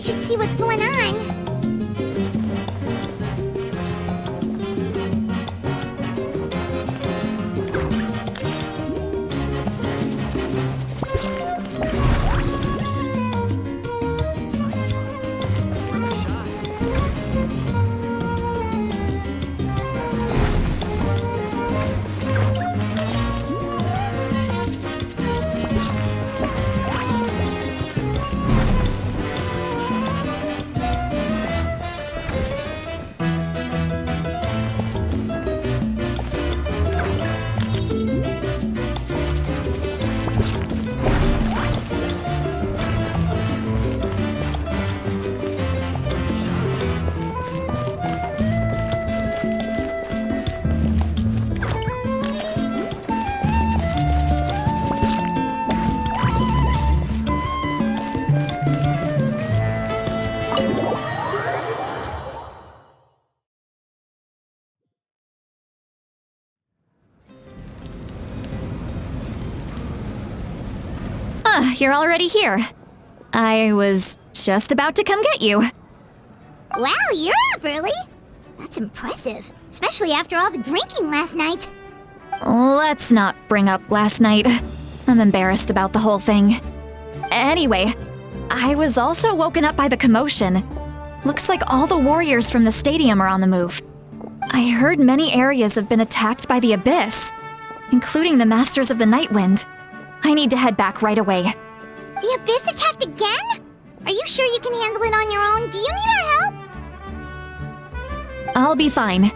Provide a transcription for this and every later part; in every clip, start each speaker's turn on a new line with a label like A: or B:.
A: should see what's going on.
B: You're already here. I was just about to come get you.
A: Wow, you're up early. That's impressive, especially after all the drinking last night.
B: Let's not bring up last night. I'm embarrassed about the whole thing. Anyway, I was also woken up by the commotion. Looks like all the warriors from the stadium are on the move. I heard many areas have been attacked by the Abyss, including the Masters of the Nightwind. I need to head back right away.
A: The Abyss attacked again? Are you sure you can handle it on your own? Do you need our help?
B: I'll be fine.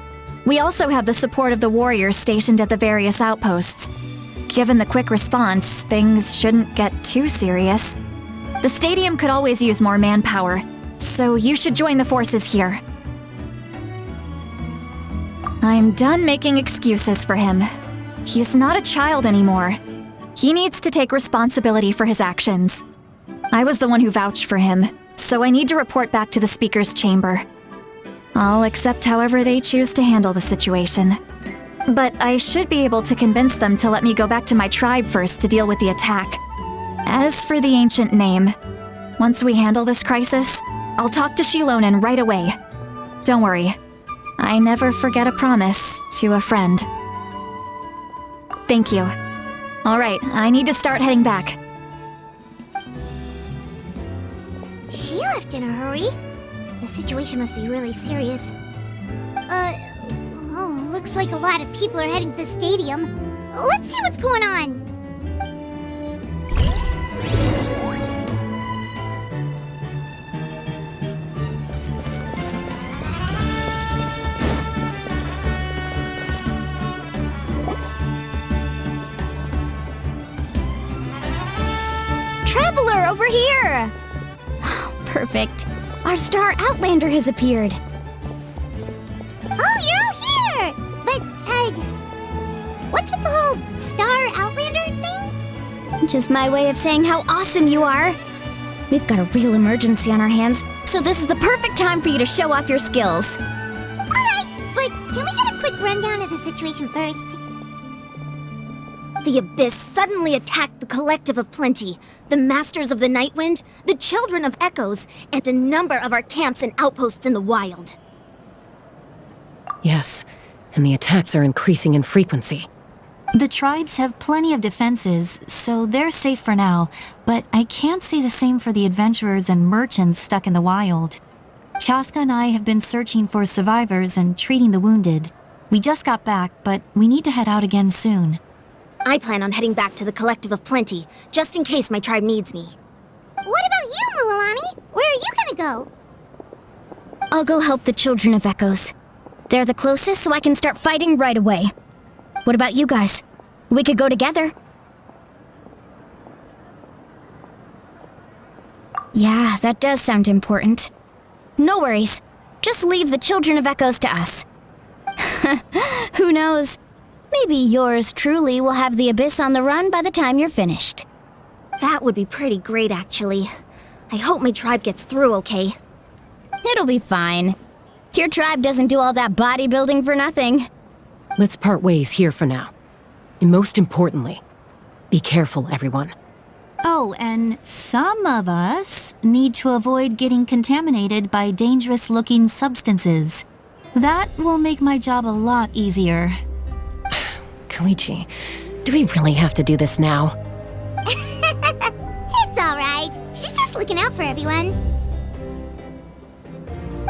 B: We also have the support of the warriors stationed at the various outposts. Given the quick response, things shouldn't get too serious. The stadium could always use more manpower, so you should join the forces here. I'm done making excuses for him. He's not a child anymore. He needs to take responsibility for his actions. I was the one who vouched for him, so I need to report back to the Speaker's chamber. I'll accept however they choose to handle the situation. But I should be able to convince them to let me go back to my tribe first to deal with the attack. As for the ancient name, once we handle this crisis, I'll talk to Shilonen right away. Don't worry. I never forget a promise to a friend. Thank you. Alright, I need to start heading back.
A: She left in a hurry. The situation must be really serious. Oh, looks like a lot of people are heading to the stadium. Let's see what's going on.
C: Traveler, over here! Perfect. Our star Outlander has appeared.
A: Oh, you're all here! But, what's with the whole Star Outlander thing?
C: Just my way of saying how awesome you are. We've got a real emergency on our hands, so this is the perfect time for you to show off your skills.
A: Alright, but can we get a quick rundown of the situation first?
C: The Abyss suddenly attacked the Collective of Plenty, the Masters of the Nightwind, the Children of Echoes, and a number of our camps and outposts in the wild.
D: Yes, and the attacks are increasing in frequency.
E: The tribes have plenty of defenses, so they're safe for now, but I can't say the same for the adventurers and merchants stuck in the wild. Chaska and I have been searching for survivors and treating the wounded. We just got back, but we need to head out again soon.
C: I plan on heading back to the Collective of Plenty, just in case my tribe needs me.
A: What about you, Mualani? Where are you gonna go?
C: I'll go help the Children of Echoes. They're the closest, so I can start fighting right away. What about you guys? We could go together. Yeah, that does sound important. No worries. Just leave the Children of Echoes to us. Who knows? Maybe yours truly will have the Abyss on the run by the time you're finished. That would be pretty great, actually. I hope my tribe gets through okay. It'll be fine. Your tribe doesn't do all that bodybuilding for nothing.
D: Let's part ways here for now. And most importantly, be careful, everyone.
E: Oh, and some of us need to avoid getting contaminated by dangerous-looking substances. That will make my job a lot easier.
D: Koichi, do we really have to do this now?
A: It's alright. She's just looking out for everyone.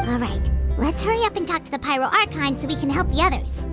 A: Alright, let's hurry up and talk to the Pyro Archon so we can help the others.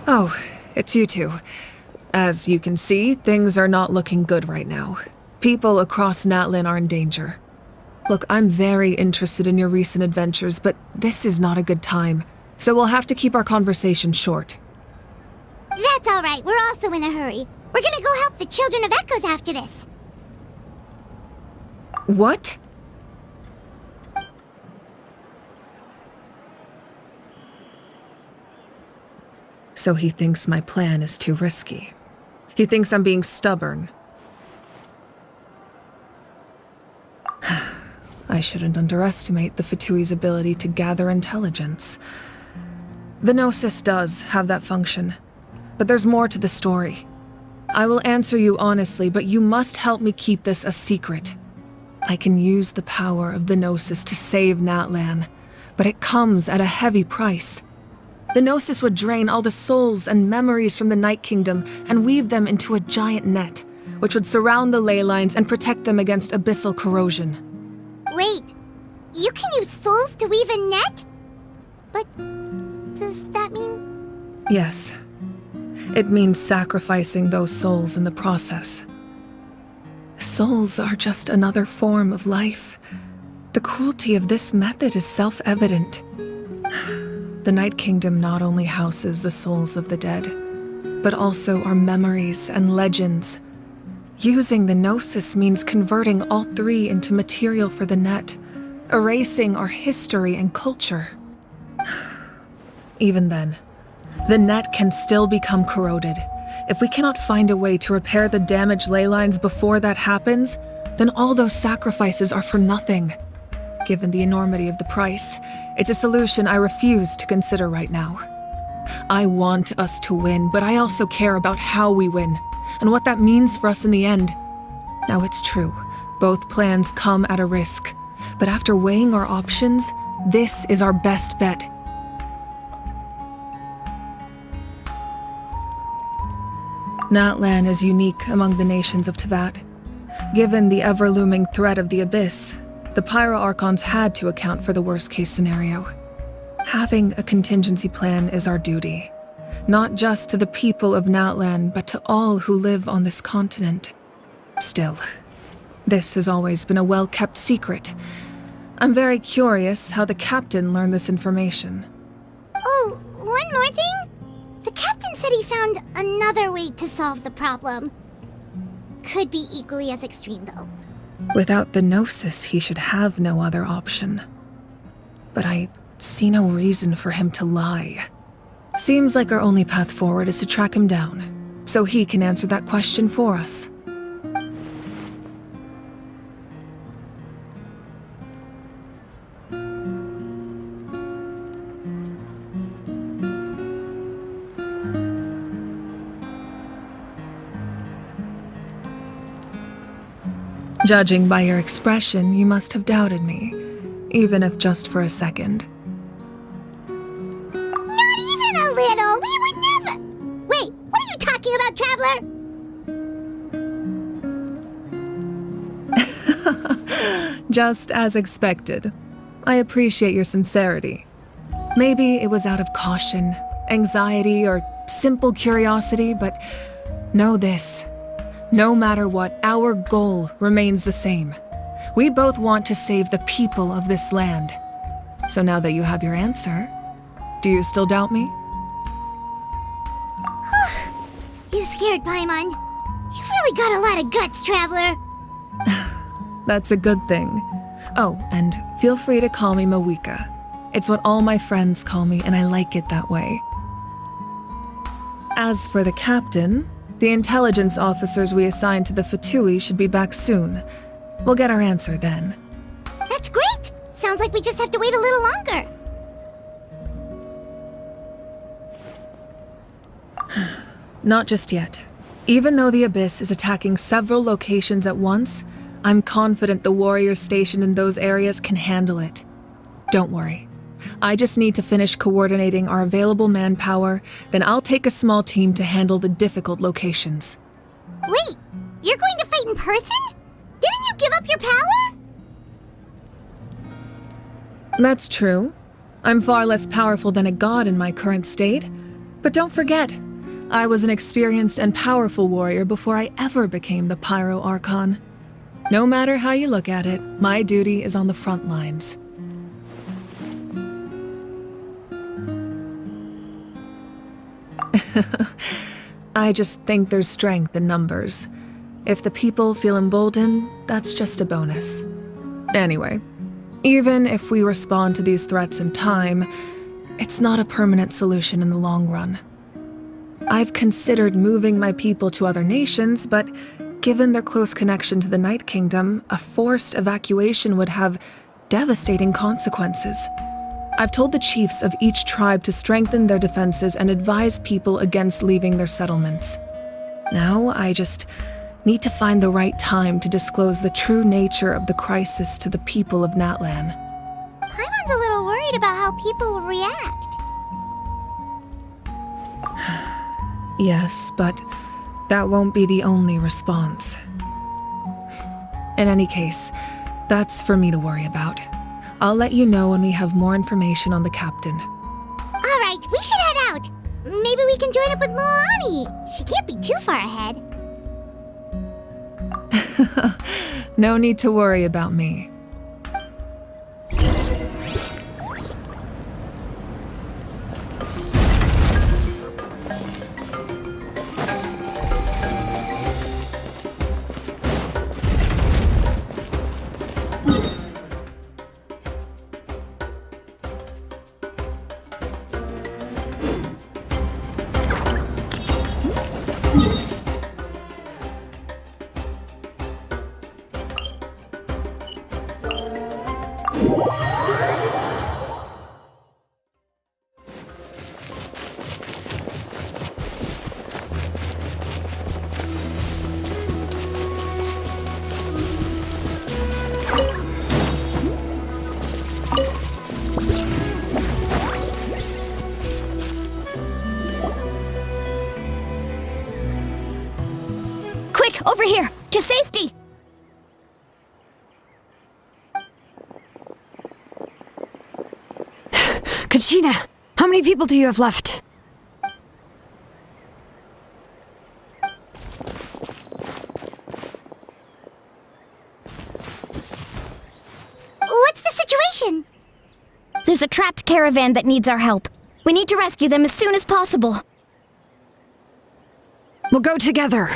F: Oh, it's you two. As you can see, things are not looking good right now. People across Natlin are in danger. Look, I'm very interested in your recent adventures, but this is not a good time, so we'll have to keep our conversation short.
A: That's alright, we're also in a hurry. We're gonna go help the Children of Echoes after this.
F: What? So he thinks my plan is too risky. He thinks I'm being stubborn. I shouldn't underestimate the Fatui's ability to gather intelligence. The Gnosis does have that function, but there's more to the story. I will answer you honestly, but you must help me keep this a secret. I can use the power of the Gnosis to save Natlan, but it comes at a heavy price. The Gnosis would drain all the souls and memories from the Night Kingdom and weave them into a giant net, which would surround the ley lines and protect them against abyssal corrosion.
A: Wait, you can use souls to weave a net? But does that mean...
F: Yes. It means sacrificing those souls in the process. Souls are just another form of life. The cruelty of this method is self-evident. The Night Kingdom not only houses the souls of the dead, but also our memories and legends. Using the Gnosis means converting all three into material for the net, erasing our history and culture. Even then, the net can still become corroded. If we cannot find a way to repair the damaged ley lines before that happens, then all those sacrifices are for nothing. Given the enormity of the price, it's a solution I refuse to consider right now. I want us to win, but I also care about how we win, and what that means for us in the end. Now it's true, both plans come at a risk, but after weighing our options, this is our best bet. Natlan is unique among the nations of Teyvat. Given the ever-looming threat of the Abyss, the Pyro Archons had to account for the worst-case scenario. Having a contingency plan is our duty, not just to the people of Natlan, but to all who live on this continent. Still, this has always been a well-kept secret. I'm very curious how the captain learned this information.
A: Oh, one more thing? The captain said he found another way to solve the problem. Could be equally as extreme, though.
F: Without the Gnosis, he should have no other option. But I see no reason for him to lie. Seems like our only path forward is to track him down, so he can answer that question for us. Judging by your expression, you must have doubted me, even if just for a second.
A: Not even a little! We would never— Wait, what are you talking about, Traveler?
F: Just as expected. I appreciate your sincerity. Maybe it was out of caution, anxiety, or simple curiosity, but know this. No matter what, our goal remains the same. We both want to save the people of this land. So now that you have your answer, do you still doubt me?
A: You scared Paimon. You've really got a lot of guts, Traveler.
F: That's a good thing. Oh, and feel free to call me Mawika. It's what all my friends call me, and I like it that way. As for the captain, the intelligence officers we assigned to the Fatui should be back soon. We'll get our answer then.
A: That's great! Sounds like we just have to wait a little longer.
F: Not just yet. Even though the Abyss is attacking several locations at once, I'm confident the warriors stationed in those areas can handle it. Don't worry. I just need to finish coordinating our available manpower, then I'll take a small team to handle the difficult locations.
A: Wait, you're going to fight in person? Didn't you give up your power?
F: That's true. I'm far less powerful than a god in my current state. But don't forget, I was an experienced and powerful warrior before I ever became the Pyro Archon. No matter how you look at it, my duty is on the front lines. I just think there's strength in numbers. If the people feel emboldened, that's just a bonus. Anyway, even if we respond to these threats in time, it's not a permanent solution in the long run. I've considered moving my people to other nations, but given their close connection to the Night Kingdom, a forced evacuation would have devastating consequences. I've told the chiefs of each tribe to strengthen their defenses and advise people against leaving their settlements. Now I just need to find the right time to disclose the true nature of the crisis to the people of Natlan.
A: Paimon's a little worried about how people will react.
F: Yes, but that won't be the only response. In any case, that's for me to worry about. I'll let you know when we have more information on the captain.
A: All right, we should head out. Maybe we can join up with Moani. She can't be too far ahead.
F: No need to worry about me.
G: Kachina, how many people do you have left?
A: What's the situation?
C: There's a trapped caravan that needs our help. We need to rescue them as soon as possible.
G: We'll go together.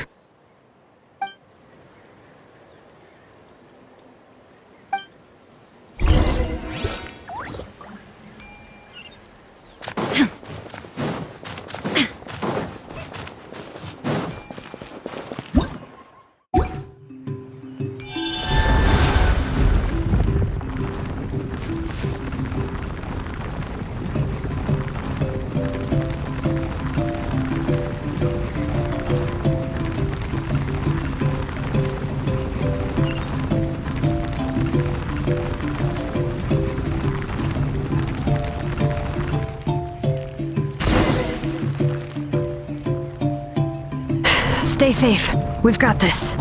G: Stay safe. We've got this.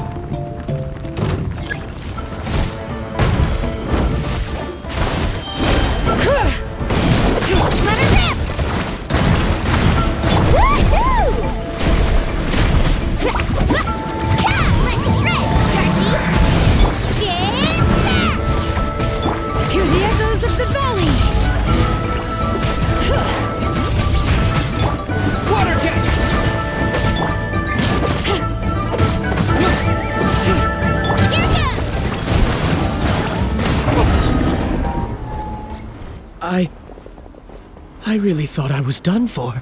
C: Let her rip! Woohoo! Let's shred, Sharky! Get back!
G: Hear the echoes of the valley!
H: Water jet! I really thought I was done for.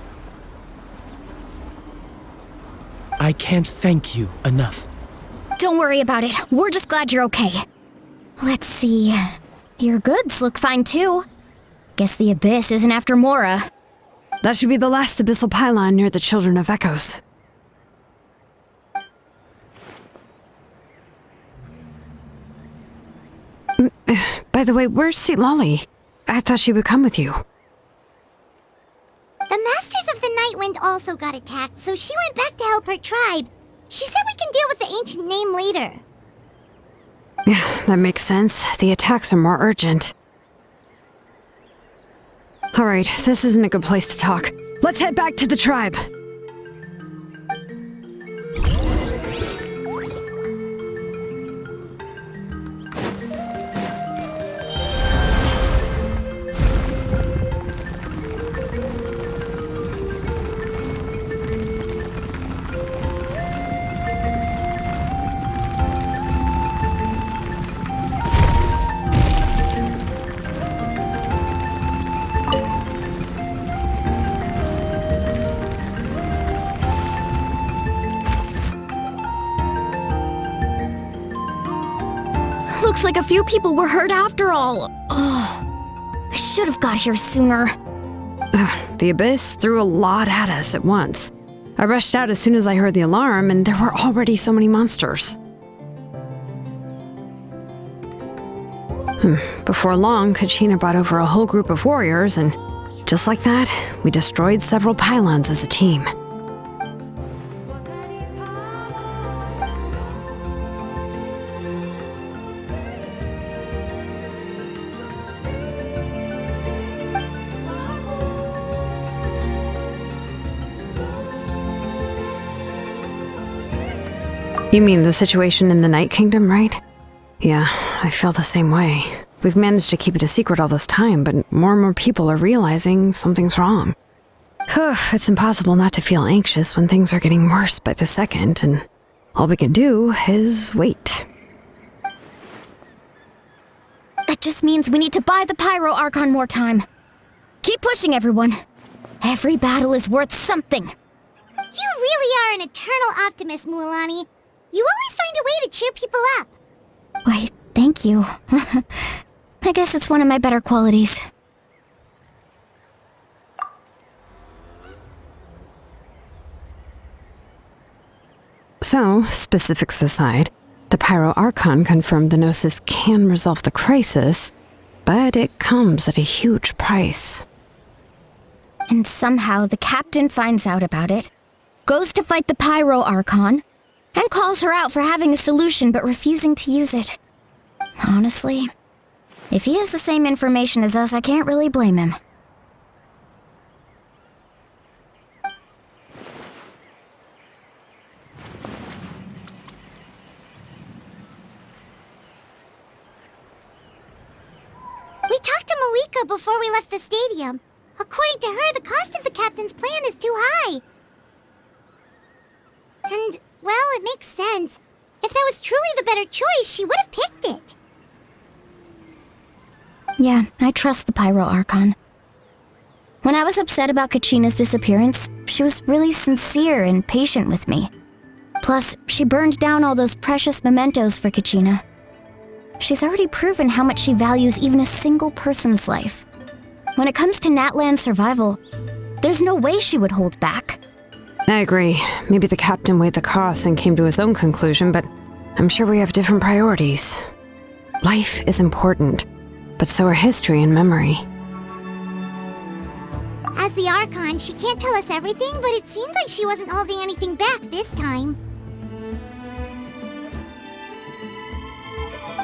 H: I can't thank you enough.
C: Don't worry about it. We're just glad you're okay. Let's see. Your goods look fine too. Guess the Abyss isn't after Mora.
G: That should be the last abyssal pylon near the Children of Echoes. By the way, where's St. Lolly? I thought she would come with you.
A: The Masters of the Night Wind also got attacked, so she went back to help her tribe. She said we can deal with the ancient name later.
G: That makes sense. The attacks are more urgent. Alright, this isn't a good place to talk. Let's head back to the tribe.
C: Looks like a few people were hurt after all. Oh, I should have got here sooner.
G: The Abyss threw a lot at us at once. I rushed out as soon as I heard the alarm, and there were already so many monsters. Before long, Kachina brought over a whole group of warriors, and just like that, we destroyed several pylons as a team. You mean the situation in the Night Kingdom, right? Yeah, I feel the same way. We've managed to keep it a secret all this time, but more and more people are realizing something's wrong. It's impossible not to feel anxious when things are getting worse by the second, and all we can do is wait.
C: That just means we need to buy the Pyro Archon more time. Keep pushing, everyone. Every battle is worth something.
A: You really are an eternal optimist, Mualani. You always find a way to cheer people up.
C: Why, thank you. I guess it's one of my better qualities.
G: So, specifics aside, the Pyro Archon confirmed the Gnosis can resolve the crisis, but it comes at a huge price.
C: And somehow the captain finds out about it, goes to fight the Pyro Archon, and calls her out for having a solution but refusing to use it. Honestly, if he has the same information as us, I can't really blame him.
A: We talked to Moika before we left the stadium. According to her, the cost of the captain's plan is too high. And, well, it makes sense. If that was truly the better choice, she would have picked it.
C: Yeah, I trust the Pyro Archon. When I was upset about Kachina's disappearance, she was really sincere and patient with me. Plus, she burned down all those precious mementos for Kachina. She's already proven how much she values even a single person's life. When it comes to Natlan's survival, there's no way she would hold back.
G: I agree. Maybe the captain weighed the costs and came to his own conclusion, but I'm sure we have different priorities. Life is important, but so are history and memory.
A: As the Archon, she can't tell us everything, but it seemed like she wasn't holding anything back this time.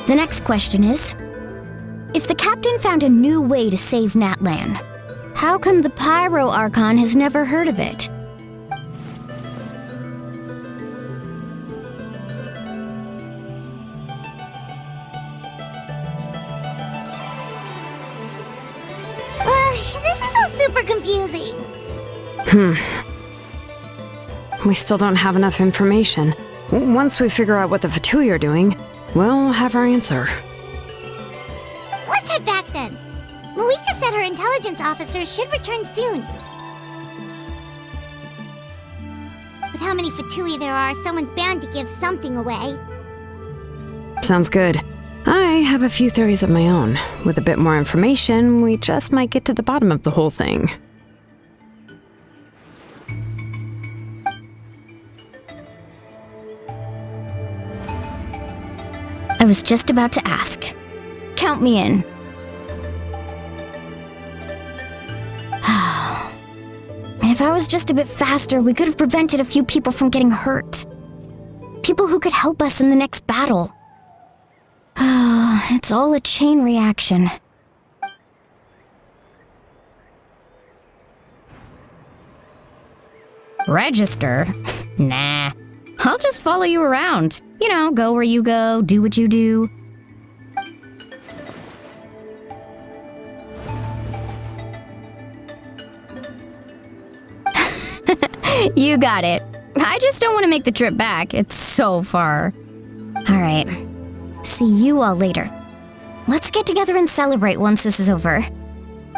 C: The next question is, if the captain found a new way to save Natlan, how come the Pyro Archon has never heard of it?
A: This is all super confusing.
G: We still don't have enough information. Once we figure out what the Fatui are doing, we'll have our answer.
A: Let's head back then. Moika said her intelligence officers should return soon. With how many Fatui there are, someone's bound to give something away.
G: Sounds good. I have a few theories of my own. With a bit more information, we just might get to the bottom of the whole thing.
C: I was just about to ask. Count me in. If I was just a bit faster, we could have prevented a few people from getting hurt. People who could help us in the next battle. It's all a chain reaction. Register? Nah. I'll just follow you around. You know, go where you go, do what you do. You got it. I just don't want to make the trip back. It's so far. Alright. See you all later. Let's get together and celebrate once this is over.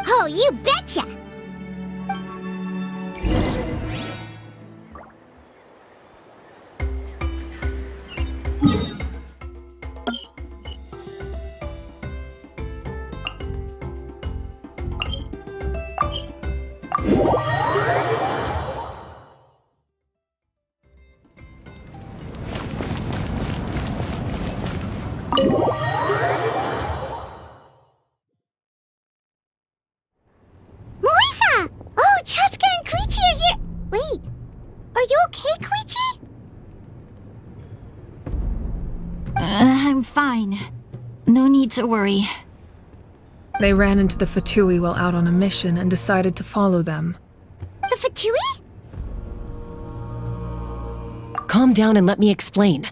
A: Oh, you betcha! Moika! Oh, Chatska and Koichi are here! Wait, are you okay, Koichi?
E: I'm fine. No need to worry.
F: They ran into the Fatui while out on a mission and decided to follow them.
A: The Fatui?
D: Calm down and let me explain.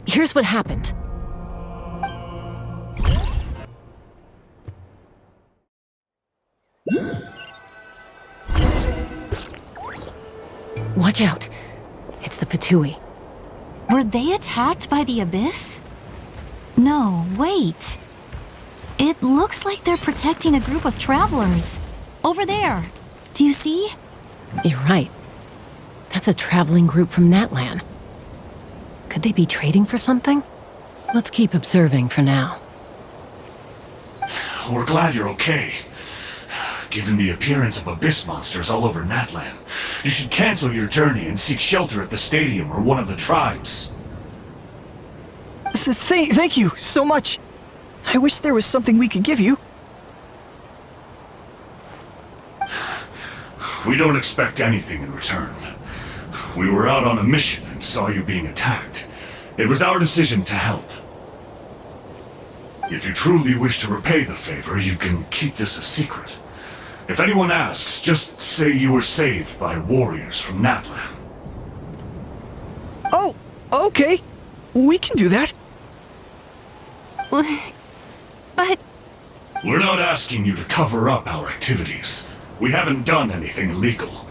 D: Here's what happened. Watch out. It's the Fatui.
E: Were they attacked by the Abyss? No, wait. It looks like they're protecting a group of travelers. Over there. Do you see?
D: You're right. That's a traveling group from Natlan. Could they be trading for something? Let's keep observing for now.
I: We're glad you're okay. Given the appearance of abyss monsters all over Natlan, you should cancel your journey and seek shelter at the stadium or one of the tribes.
J: Thank you so much. I wish there was something we could give you.
I: We don't expect anything in return. We were out on a mission and saw you being attacked. It was our decision to help. If you truly wish to repay the favor, you can keep this a secret. If anyone asks, just say you were saved by warriors from Natlan.
J: Oh, okay. We can do that.
B: But
I: We're not asking you to cover up our activities. We haven't done anything illegal.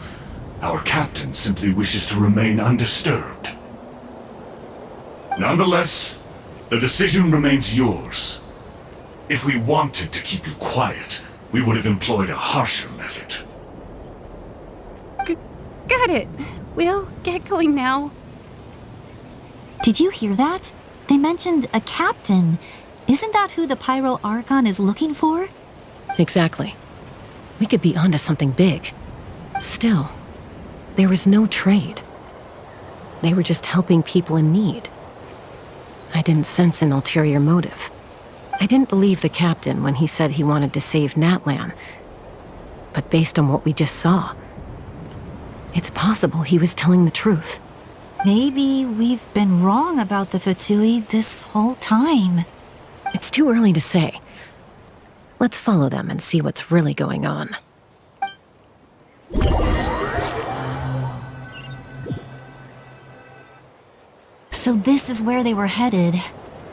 I: Our captain simply wishes to remain undisturbed. Nonetheless, the decision remains yours. If we wanted to keep you quiet, we would have employed a harsher method.
K: Got it. We'll get going now.
E: Did you hear that? They mentioned a captain. Isn't that who the Pyro Archon is looking for?
D: Exactly. We could be onto something big. Still, there was no trade. They were just helping people in need. I didn't sense an ulterior motive. I didn't believe the captain when he said he wanted to save Natlan. But based on what we just saw, it's possible he was telling the truth.
E: Maybe we've been wrong about the Fatui this whole time.
D: It's too early to say. Let's follow them and see what's really going on.
E: So this is where they were headed.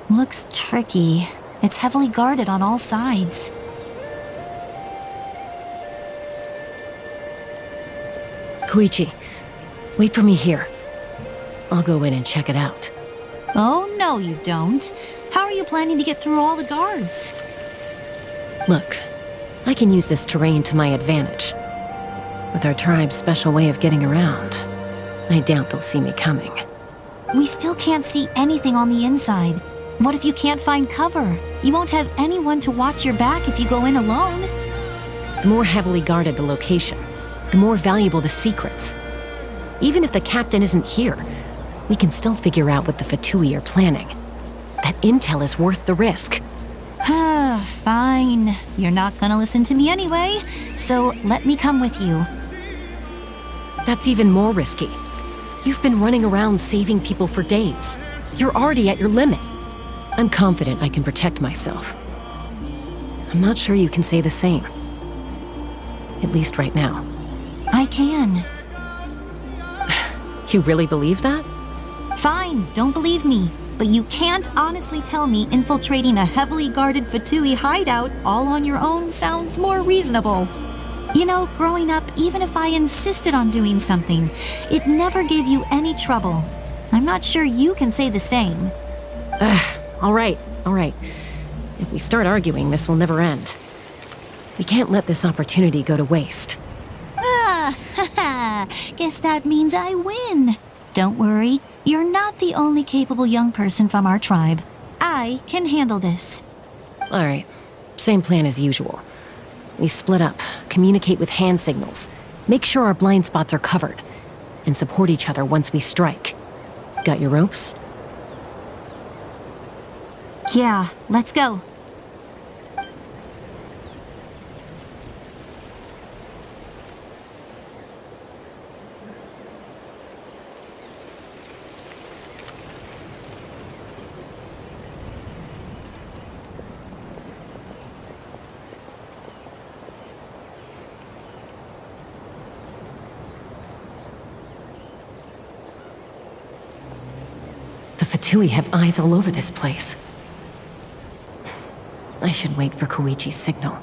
E: Looks tricky. It's heavily guarded on all sides.
D: Koichi, wait for me here. I'll go in and check it out.
E: Oh, no you don't. How are you planning to get through all the guards?
D: Look, I can use this terrain to my advantage. With our tribe's special way of getting around, I doubt they'll see me coming.
E: We still can't see anything on the inside. What if you can't find cover? You won't have anyone to watch your back if you go in alone.
D: The more heavily guarded the location, the more valuable the secrets. Even if the captain isn't here, we can still figure out what the Fatui are planning. That intel is worth the risk.
E: Fine. You're not gonna listen to me anyway, so let me come with you.
D: That's even more risky. You've been running around saving people for days. You're already at your limit. I'm confident I can protect myself. I'm not sure you can say the same. At least right now.
E: I can.
D: You really believe that?
E: Fine, don't believe me. But you can't honestly tell me infiltrating a heavily guarded Fatui hideout all on your own sounds more reasonable. You know, growing up, even if I insisted on doing something, it never gave you any trouble. I'm not sure you can say the same.
D: All right. If we start arguing, this will never end. We can't let this opportunity go to waste.
E: Guess that means I win. Don't worry, you're not the only capable young person from our tribe. I can handle this.
D: All right, same plan as usual. We split up, communicate with hand signals, make sure our blind spots are covered, and support each other once we strike. Got your ropes?
E: Yeah, let's go.
D: The Fatui have eyes all over this place. I should wait for Koichi's signal.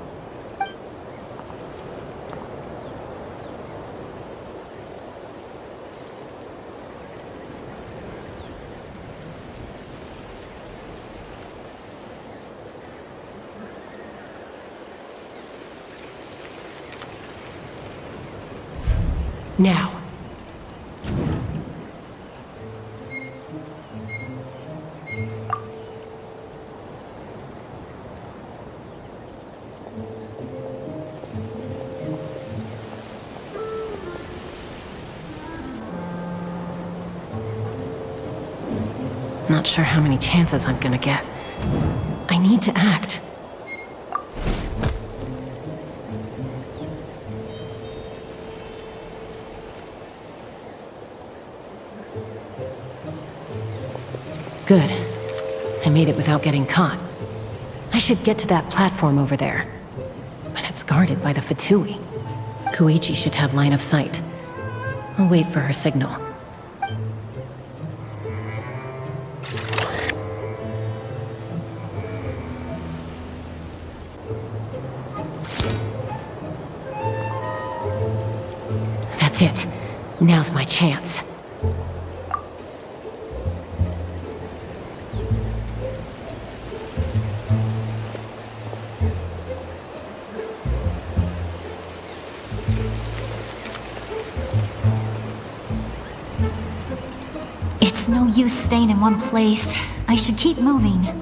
D: Now. Not sure how many chances I'm gonna get. I need to act. Good. I made it without getting caught. I should get to that platform over there. But it's guarded by the Fatui. Koichi should have line of sight. I'll wait for her signal. That's it. Now's my chance.
E: It's no use staying in one place. I should keep moving.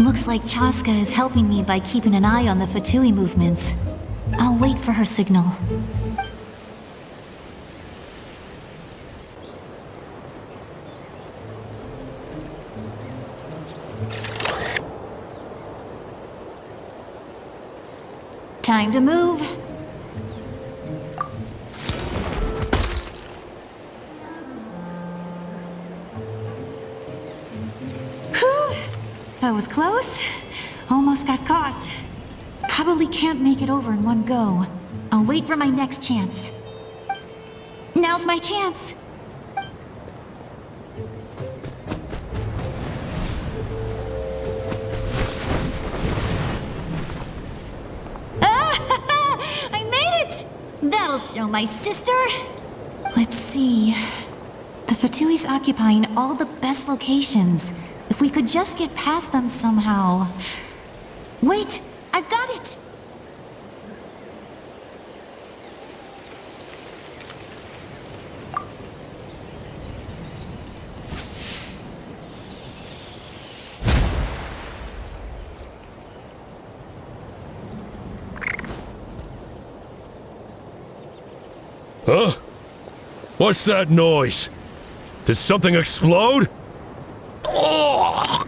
E: Looks like Chaska is helping me by keeping an eye on the Fatui movements. I'll wait for her signal. Time to move. Whew. That was close. Almost got caught. Probably can't make it over in one go. I'll wait for my next chance. Now's my chance. I made it! That'll show my sister. Let's see. The Fatui's occupying all the best locations. If we could just get past them somehow. Wait, I've got it!
L: Huh? What's that noise? Did something explode? Oh,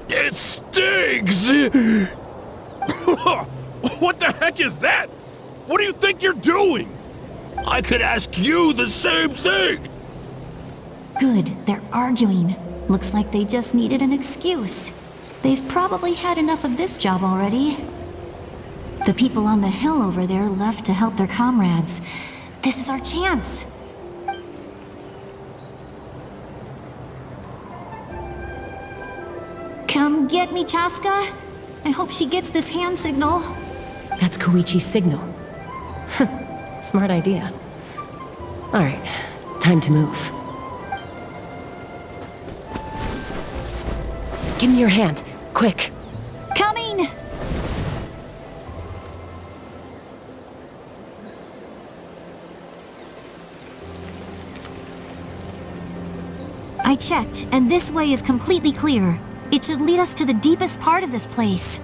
L: it stings!
M: What the heck is that? What do you think you're doing?
L: I could ask you the same thing!
E: Good, they're arguing. Looks like they just needed an excuse. They've probably had enough of this job already. The people on the hill over there left to help their comrades. This is our chance. Come get me, Chaska. I hope she gets this hand signal.
D: That's Koichi's signal. Smart idea. Alright, time to move. Give me your hand, quick.
E: Coming! I checked, and this way is completely clear. It should lead us to the deepest part of this place.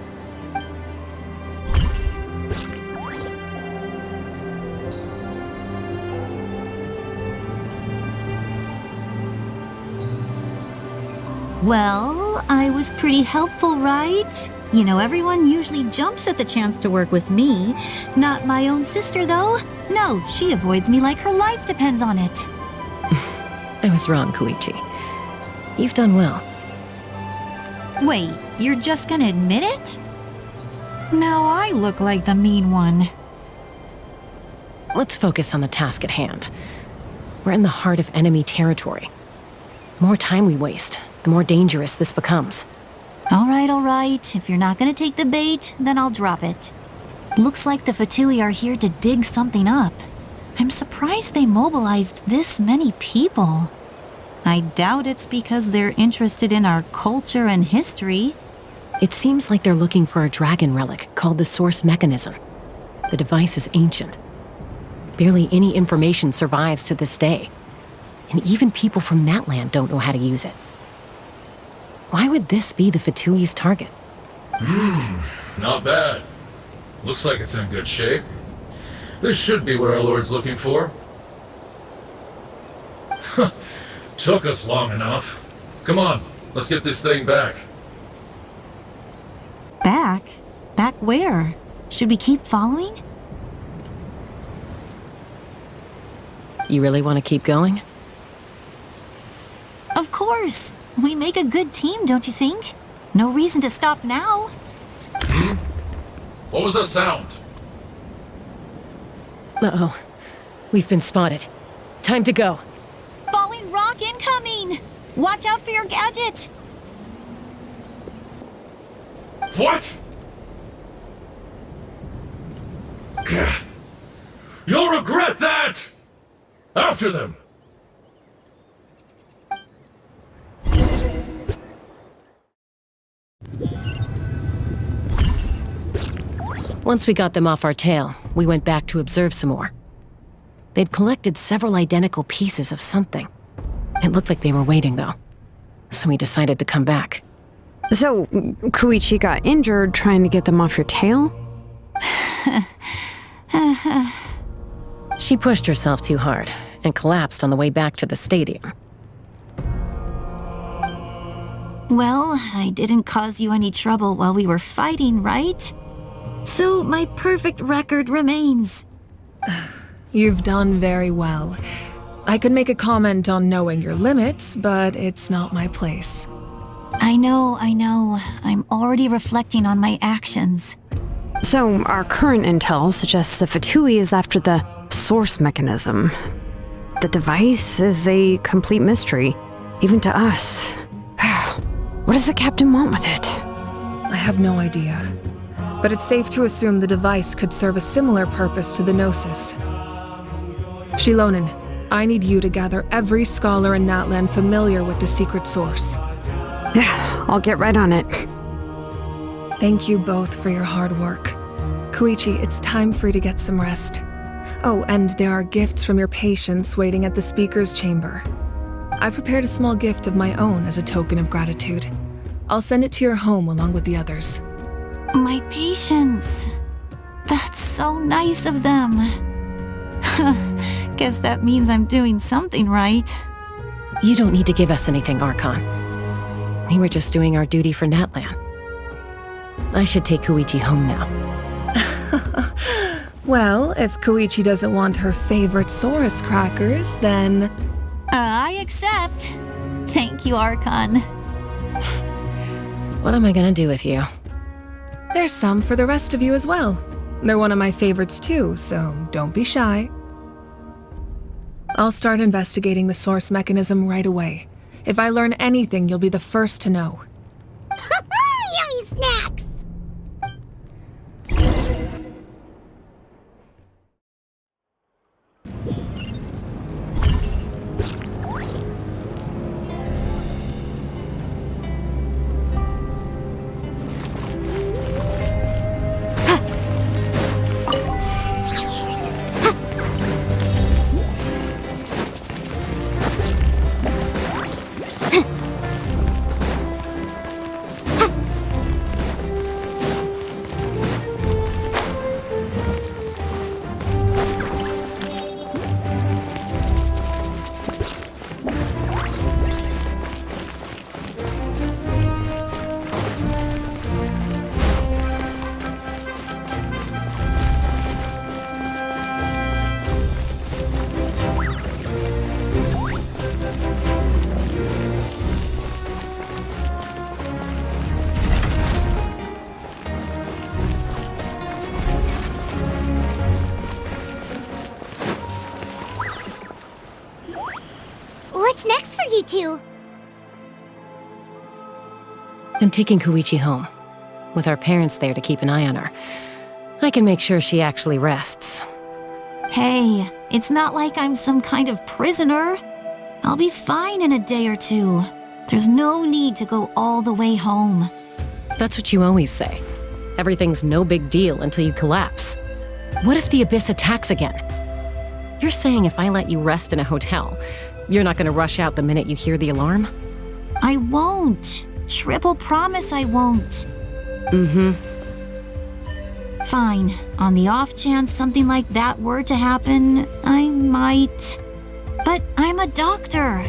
E: Well, I was pretty helpful, right? You know, everyone usually jumps at the chance to work with me. Not my own sister, though. No, she avoids me like her life depends on it.
D: I was wrong, Koichi. You've done well.
E: Wait, you're just gonna admit it? Now I look like the mean one.
D: Let's focus on the task at hand. We're in the heart of enemy territory. The more time we waste, the more dangerous this becomes.
E: All right. If you're not gonna take the bait, then I'll drop it. Looks like the Fatui are here to dig something up. I'm surprised they mobilized this many people. I doubt it's because they're interested in our culture and history.
D: It seems like they're looking for a dragon relic called the Source Mechanism. The device is ancient. Barely any information survives to this day. And even people from Natland don't know how to use it. Why would this be the Fatui's target?
N: Not bad. Looks like it's in good shape. This should be what our Lord's looking for. Took us long enough. Come on, let's get this thing back.
E: Back? Back where? Should we keep following?
D: You really want to keep going?
E: Of course. We make a good team, don't you think? No reason to stop now.
N: What was that sound?
D: Uh-oh. We've been spotted. Time to go.
E: Falling rock incoming! Watch out for your gadget!
N: What? You alright?
L: regret that! After them!
D: Once we got them off our tail, we went back to observe some more. They'd collected several identical pieces of something. It looked like they were waiting, though. So we decided to come back.
G: So, Koichi got injured trying to get them off your tail?
D: She pushed herself too hard and collapsed on the way back to the stadium.
E: Well, I didn't cause you any trouble while we were fighting, right? So my perfect record remains.
F: You've done very well. I could make a comment on knowing your limits, but it's not my place.
E: I know. I'm already reflecting on my actions.
G: So, our current intel suggests the Fatui is after the source mechanism. The device is a complete mystery, even to us. What does the captain want with it?
F: I have no idea. But it's safe to assume the device could serve a similar purpose to the Gnosis. Shilonen, I need you to gather every scholar in Natlan familiar with the secret source.
G: Yeah, I'll get right on it.
F: Thank you both for your hard work. Koichi, it's time for you to get some rest. Oh, and there are gifts from your patients waiting at the speaker's chamber. I've prepared a small gift of my own as a token of gratitude. I'll send it to your home along with the others.
E: My patience. That's so nice of them. Guess that means I'm doing something right.
D: You don't need to give us anything, Archon. We were just doing our duty for Natlan. I should take Koichi home now.
F: Well, if Koichi doesn't want her favorite Saurus crackers, then...
E: I accept. Thank you, Archon.
D: What am I gonna do with you?
F: There's some for the rest of you as well. They're one of my favorites too, so don't be shy. I'll start investigating the source mechanism right away. If I learn anything, you'll be the first to know.
A: Yummy snacks! What's next for you two?
D: I'm taking Koichi home. With our parents there to keep an eye on her, I can make sure she actually rests.
E: Hey, it's not like I'm some kind of prisoner. I'll be fine in a day or two. There's no need to go all the way home.
D: That's what you always say. Everything's no big deal until you collapse. What if the Abyss attacks again? You're saying if I let you rest in a hotel, you're not gonna rush out the minute you hear the alarm?
E: I won't. Triple promise I won't.
D: Mm-hmm.
E: Fine. On the off chance something like that were to happen, I might. But I'm a doctor.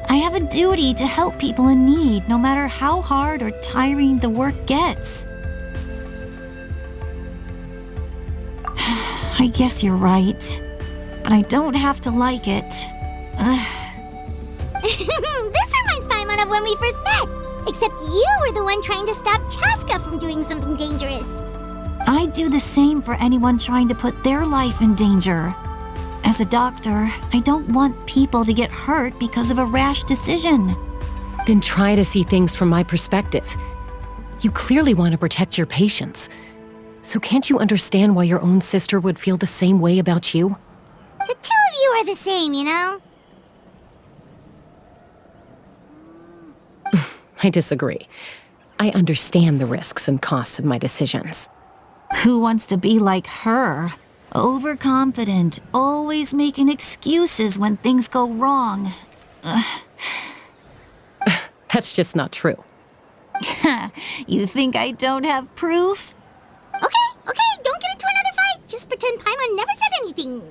E: I have a duty to help people in need, no matter how hard or tiring the work gets. I guess you're right. But I don't have to like it.
A: This reminds Paimon of when we first met. Except you were the one trying to stop Chaska from doing something dangerous.
E: I'd do the same for anyone trying to put their life in danger. As a doctor, I don't want people to get hurt because of a rash decision.
D: Then try to see things from my perspective. You clearly want to protect your patients. So can't you understand why your own sister would feel the same way about you?
A: The two of you are the same, you know?
D: I disagree. I understand the risks and costs of my decisions.
E: Who wants to be like her? Overconfident, always making excuses when things go wrong.
D: That's just not true.
E: You think I don't have proof?
A: Okay, don't get into another fight. Just pretend Paimon never said anything.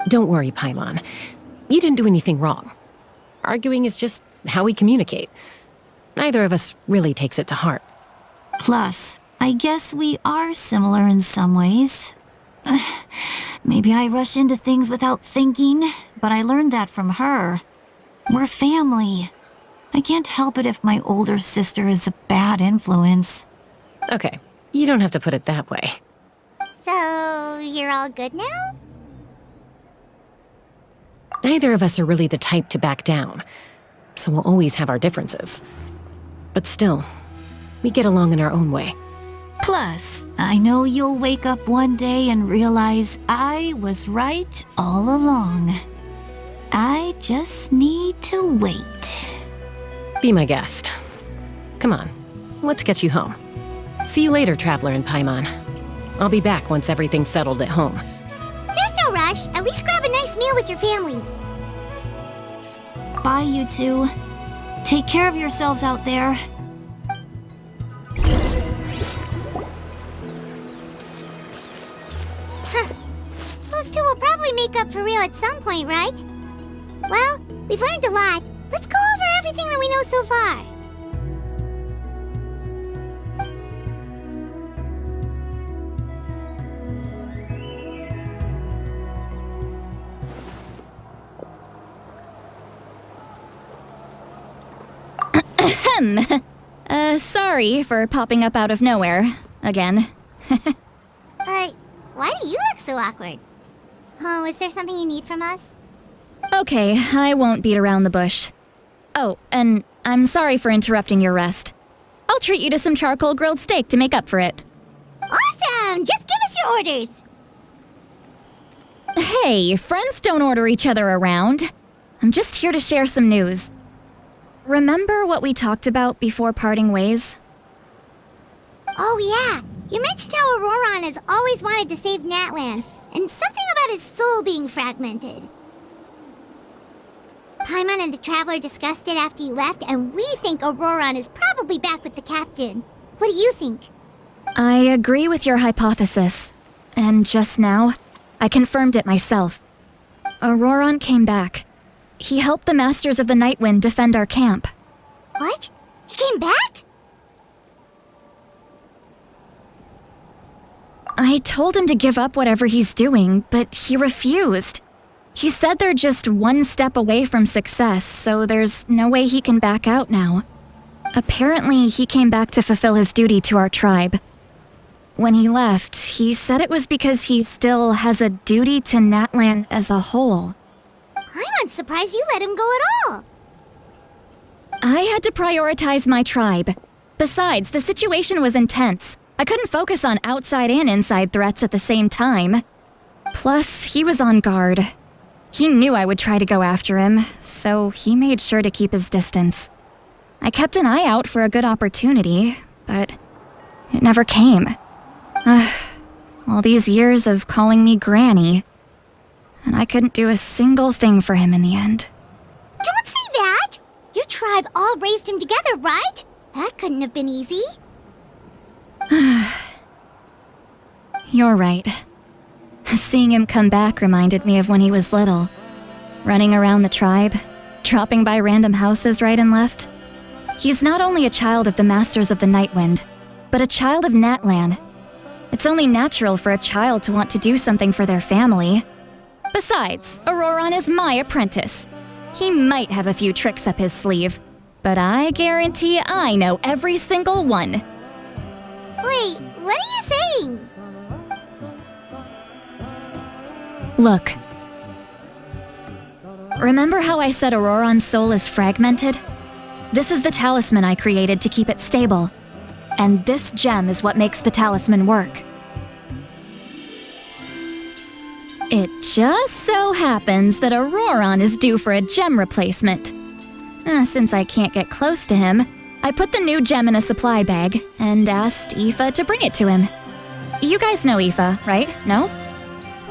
D: Don't worry, Paimon. You didn't do anything wrong. Arguing is just how we communicate. Neither of us really takes it to heart.
E: Plus, I guess we are similar in some ways. Maybe I rush into things without thinking, but I learned that from her. We're family. I can't help it if my older sister is a bad influence.
D: Okay, you don't have to put it that way.
A: So, you're all good now?
D: Neither of us are really the type to back down, so we'll always have our differences. But still, we get along in our own way.
E: Plus, I know you'll wake up one day and realize I was right all along. I just need to wait.
D: Be my guest. Come on, let's get you home. See you later, Traveler and Paimon. I'll be back once everything's settled at home.
A: There's no rush. At least grab a nice meal with your family.
E: Bye, you two. Take care of yourselves out there.
A: Those two will probably make up for real at some point, right? Well, we've learned a lot. Let's go over everything that we know so far.
B: Sorry for popping up out of nowhere. Again.
A: Why do you look so awkward? Oh, is there something you need from us?
B: Okay, I won't beat around the bush. Oh, and I'm sorry for interrupting your rest. I'll treat you to some charcoal grilled steak to make up for it.
A: Awesome! Just give us your orders!
B: Hey, friends don't order each other around. I'm just here to share some news. Remember what we talked about before parting ways?
A: Oh yeah, you mentioned how Auroron has always wanted to save Natlan, and something about his soul being fragmented. Paimon and the Traveler discussed it after you left, and we think Auroron is probably back with the captain. What do you think?
B: I agree with your hypothesis. And just now, I confirmed it myself. Auroron came back. He helped the Masters of the Nightwind defend our camp.
A: What? He came back?
B: I told him to give up whatever he's doing, but he refused. He said they're just one step away from success, so there's no way he can back out now. Apparently, he came back to fulfill his duty to our tribe. When he left, he said it was because he still has a duty to Natlan as a whole.
A: I'm not surprised you let him go at all.
B: I had to prioritize my tribe. Besides, the situation was intense. I couldn't focus on outside and inside threats at the same time. Plus, he was on guard. He knew I would try to go after him, so he made sure to keep his distance. I kept an eye out for a good opportunity, but it never came. All these years of calling me Granny, and I couldn't do a single thing for him in the end.
A: Don't say that! Your tribe all raised him together, right? That couldn't have been easy.
B: You're right. Seeing him come back reminded me of when he was little. Running around the tribe, dropping by random houses right and left. He's not only a child of the Masters of the Nightwind, but a child of Natlan. It's only natural for a child to want to do something for their family. Besides, Auroron is my apprentice. He might have a few tricks up his sleeve, but I guarantee I know every single one.
A: Wait, what are you saying?
B: Look. Remember how I said Auroron's soul is fragmented? This is the talisman I created to keep it stable. And this gem is what makes the talisman work. It just so happens that Auroron is due for a gem replacement. Since I can't get close to him, I put the new gem in a supply bag and asked Aoife to bring it to him. You guys know Aoife, right? No?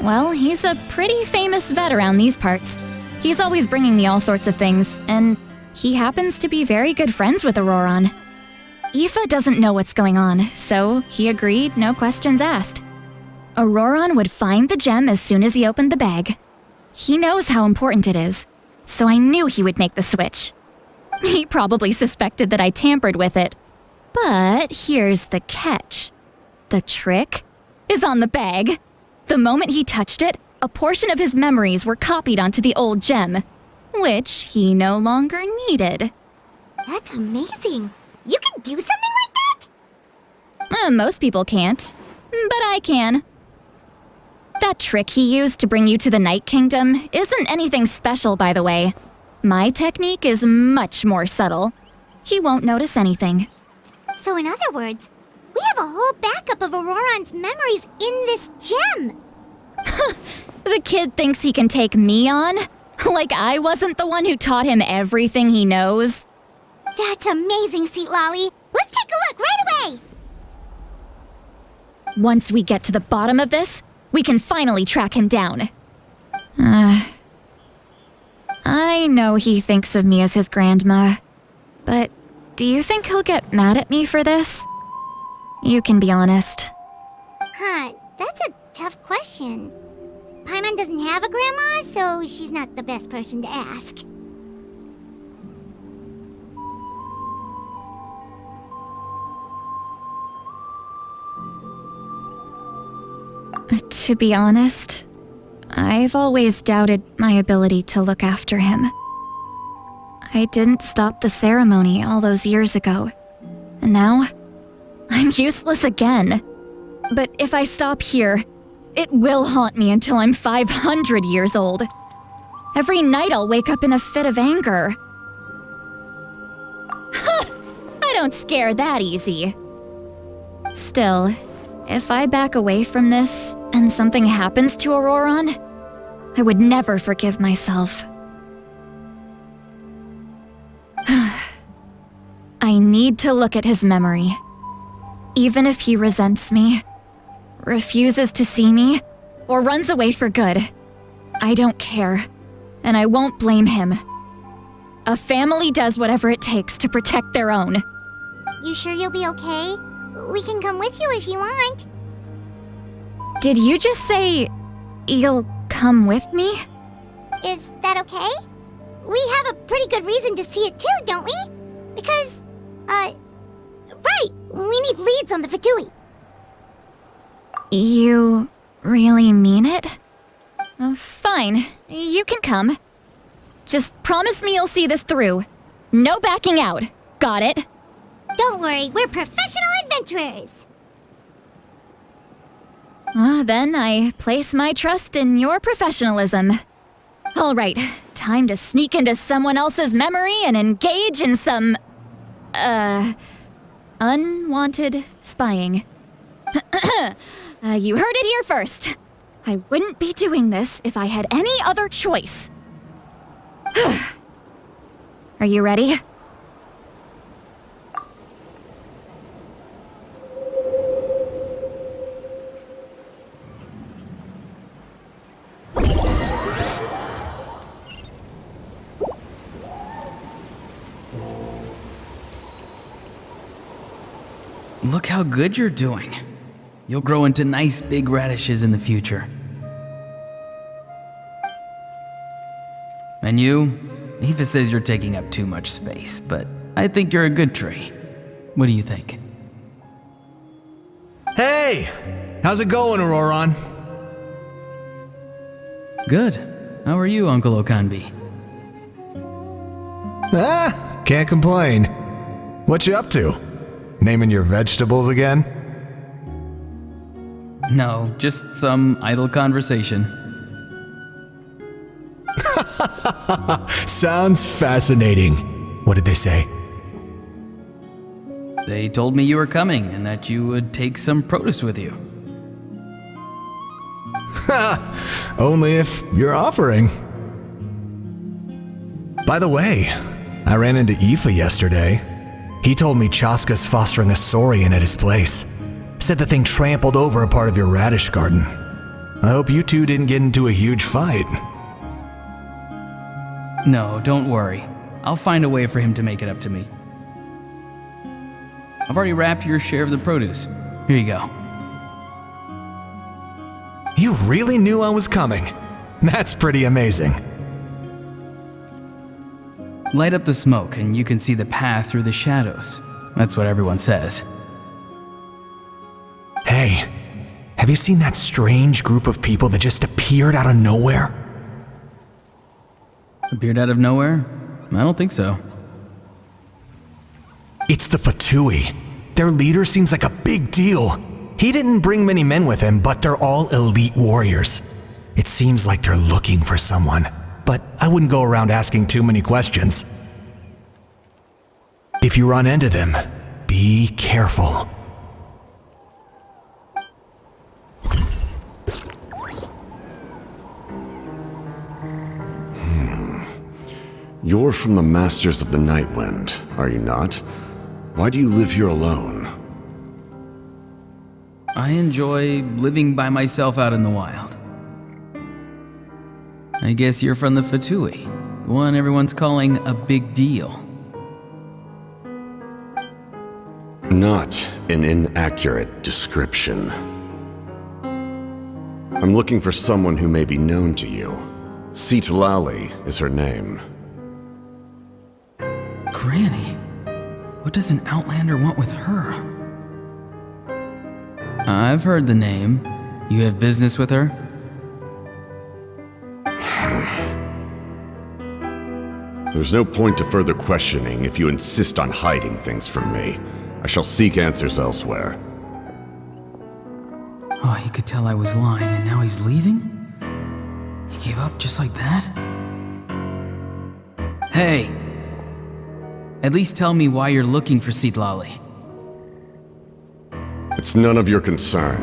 B: Well, he's a pretty famous vet around these parts. He's always bringing me all sorts of things, and he happens to be very good friends with Auroron. Aoife doesn't know what's going on, so he agreed, no questions asked. Auroron would find the gem as soon as he opened the bag. He knows how important it is, so I knew he would make the switch. He probably suspected that I tampered with it. But here's the catch. The trick is on the bag. The moment he touched it, a portion of his memories were copied onto the old gem, which he no longer needed.
A: That's amazing. You can do something like that?
B: Most people can't, but I can. That trick he used to bring you to the Night Kingdom isn't anything special, by the way. My technique is much more subtle. He won't notice anything.
A: So in other words, we have a whole backup of Auroron's memories in this gem.
B: The kid thinks he can take me on? Like I wasn't the one who taught him everything he knows?
A: That's amazing, Seat Lolly. Let's take a look right away.
B: Once we get to the bottom of this, we can finally track him down. I know he thinks of me as his grandma, but do you think he'll get mad at me for this? You can be honest.
A: That's a tough question. Paimon doesn't have a grandma, so she's not the best person to ask.
B: To be honest, I've always doubted my ability to look after him. I didn't stop the ceremony all those years ago, and now I'm useless again. But if I stop here, it will haunt me until I'm 500 years old. Every night I'll wake up in a fit of anger. I don't scare that easy. Still, if I back away from this and something happens to Auroron, I would never forgive myself. I need to look at his memory. Even if he resents me, refuses to see me, or runs away for good, I don't care, and I won't blame him. A family does whatever it takes to protect their own.
A: You sure you'll be okay? We can come with you if you want.
B: Did you just say you'll come with me?
A: Is that okay? We have a pretty good reason to see it too, don't we? Because, right, we need leads on the Fatui.
B: You really mean it? Fine, you can come. Just promise me you'll see this through. No backing out. Got it?
A: Don't worry, we're professional adventurers.
B: Then I place my trust in your professionalism. All right, time to sneak into someone else's memory and engage in some, unwanted spying. You heard it here first. I wouldn't be doing this if I had any other choice. Are you ready?
O: Look how good you're doing. You'll grow into nice big radishes in the future. And you? Aoife says you're taking up too much space, but I think you're a good tree. What do you think?
P: Hey! How's it going, Auroron?
O: Good. How are you, Uncle Okanbi?
P: Can't complain. What you up to? Naming your vegetables again?
O: No, just some idle conversation.
P: Sounds fascinating. What did they say?
O: They told me you were coming and that you would take some produce with you.
P: Only if you're offering. By the way, I ran into Aoife yesterday. He told me Chaska's fostering a saurian at his place. Said the thing trampled over a part of your radish garden. I hope you two didn't get into a huge fight.
O: No, don't worry. I'll find a way for him to make it up to me. I've already wrapped your share of the produce. Here you go.
P: You really knew I was coming. That's pretty amazing.
O: Light up the smoke and you can see the path through the shadows. That's what everyone says.
P: Hey, have you seen that strange group of people that just appeared out of nowhere?
O: Appeared out of nowhere? I don't think so.
P: It's the Fatui. Their leader seems like a big deal. He didn't bring many men with him, but they're all elite warriors. It seems like they're looking for someone, but I wouldn't go around asking too many questions. If you run into them, be careful.
Q: You're from the Masters of the Nightwind, are you not? Why do you live here alone?
O: I enjoy living by myself out in the wild. I guess you're from the Fatui, the one everyone's calling a big deal.
Q: Not an inaccurate description. I'm looking for someone who may be known to you. Citlali is her name.
O: Granny? What does an Outlander want with her? I've heard the name. You have business with her?
Q: There's no point to further questioning if you insist on hiding things from me. I shall seek answers elsewhere.
O: Oh, he could tell I was lying and now he's leaving? He gave up just like that? Hey! At least tell me why you're looking for Citlali.
Q: It's none of your concern.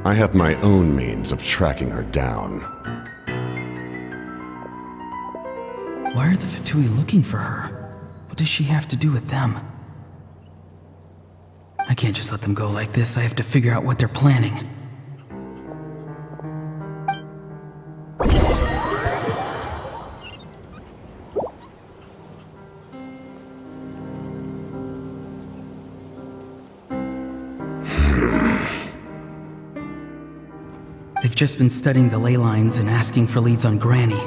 Q: I have my own means of tracking her down.
O: Why are the Fatui looking for her? What does she have to do with them? I can't just let them go like this. I have to figure out what they're planning. They've just been studying the ley lines and asking for leads on Granny.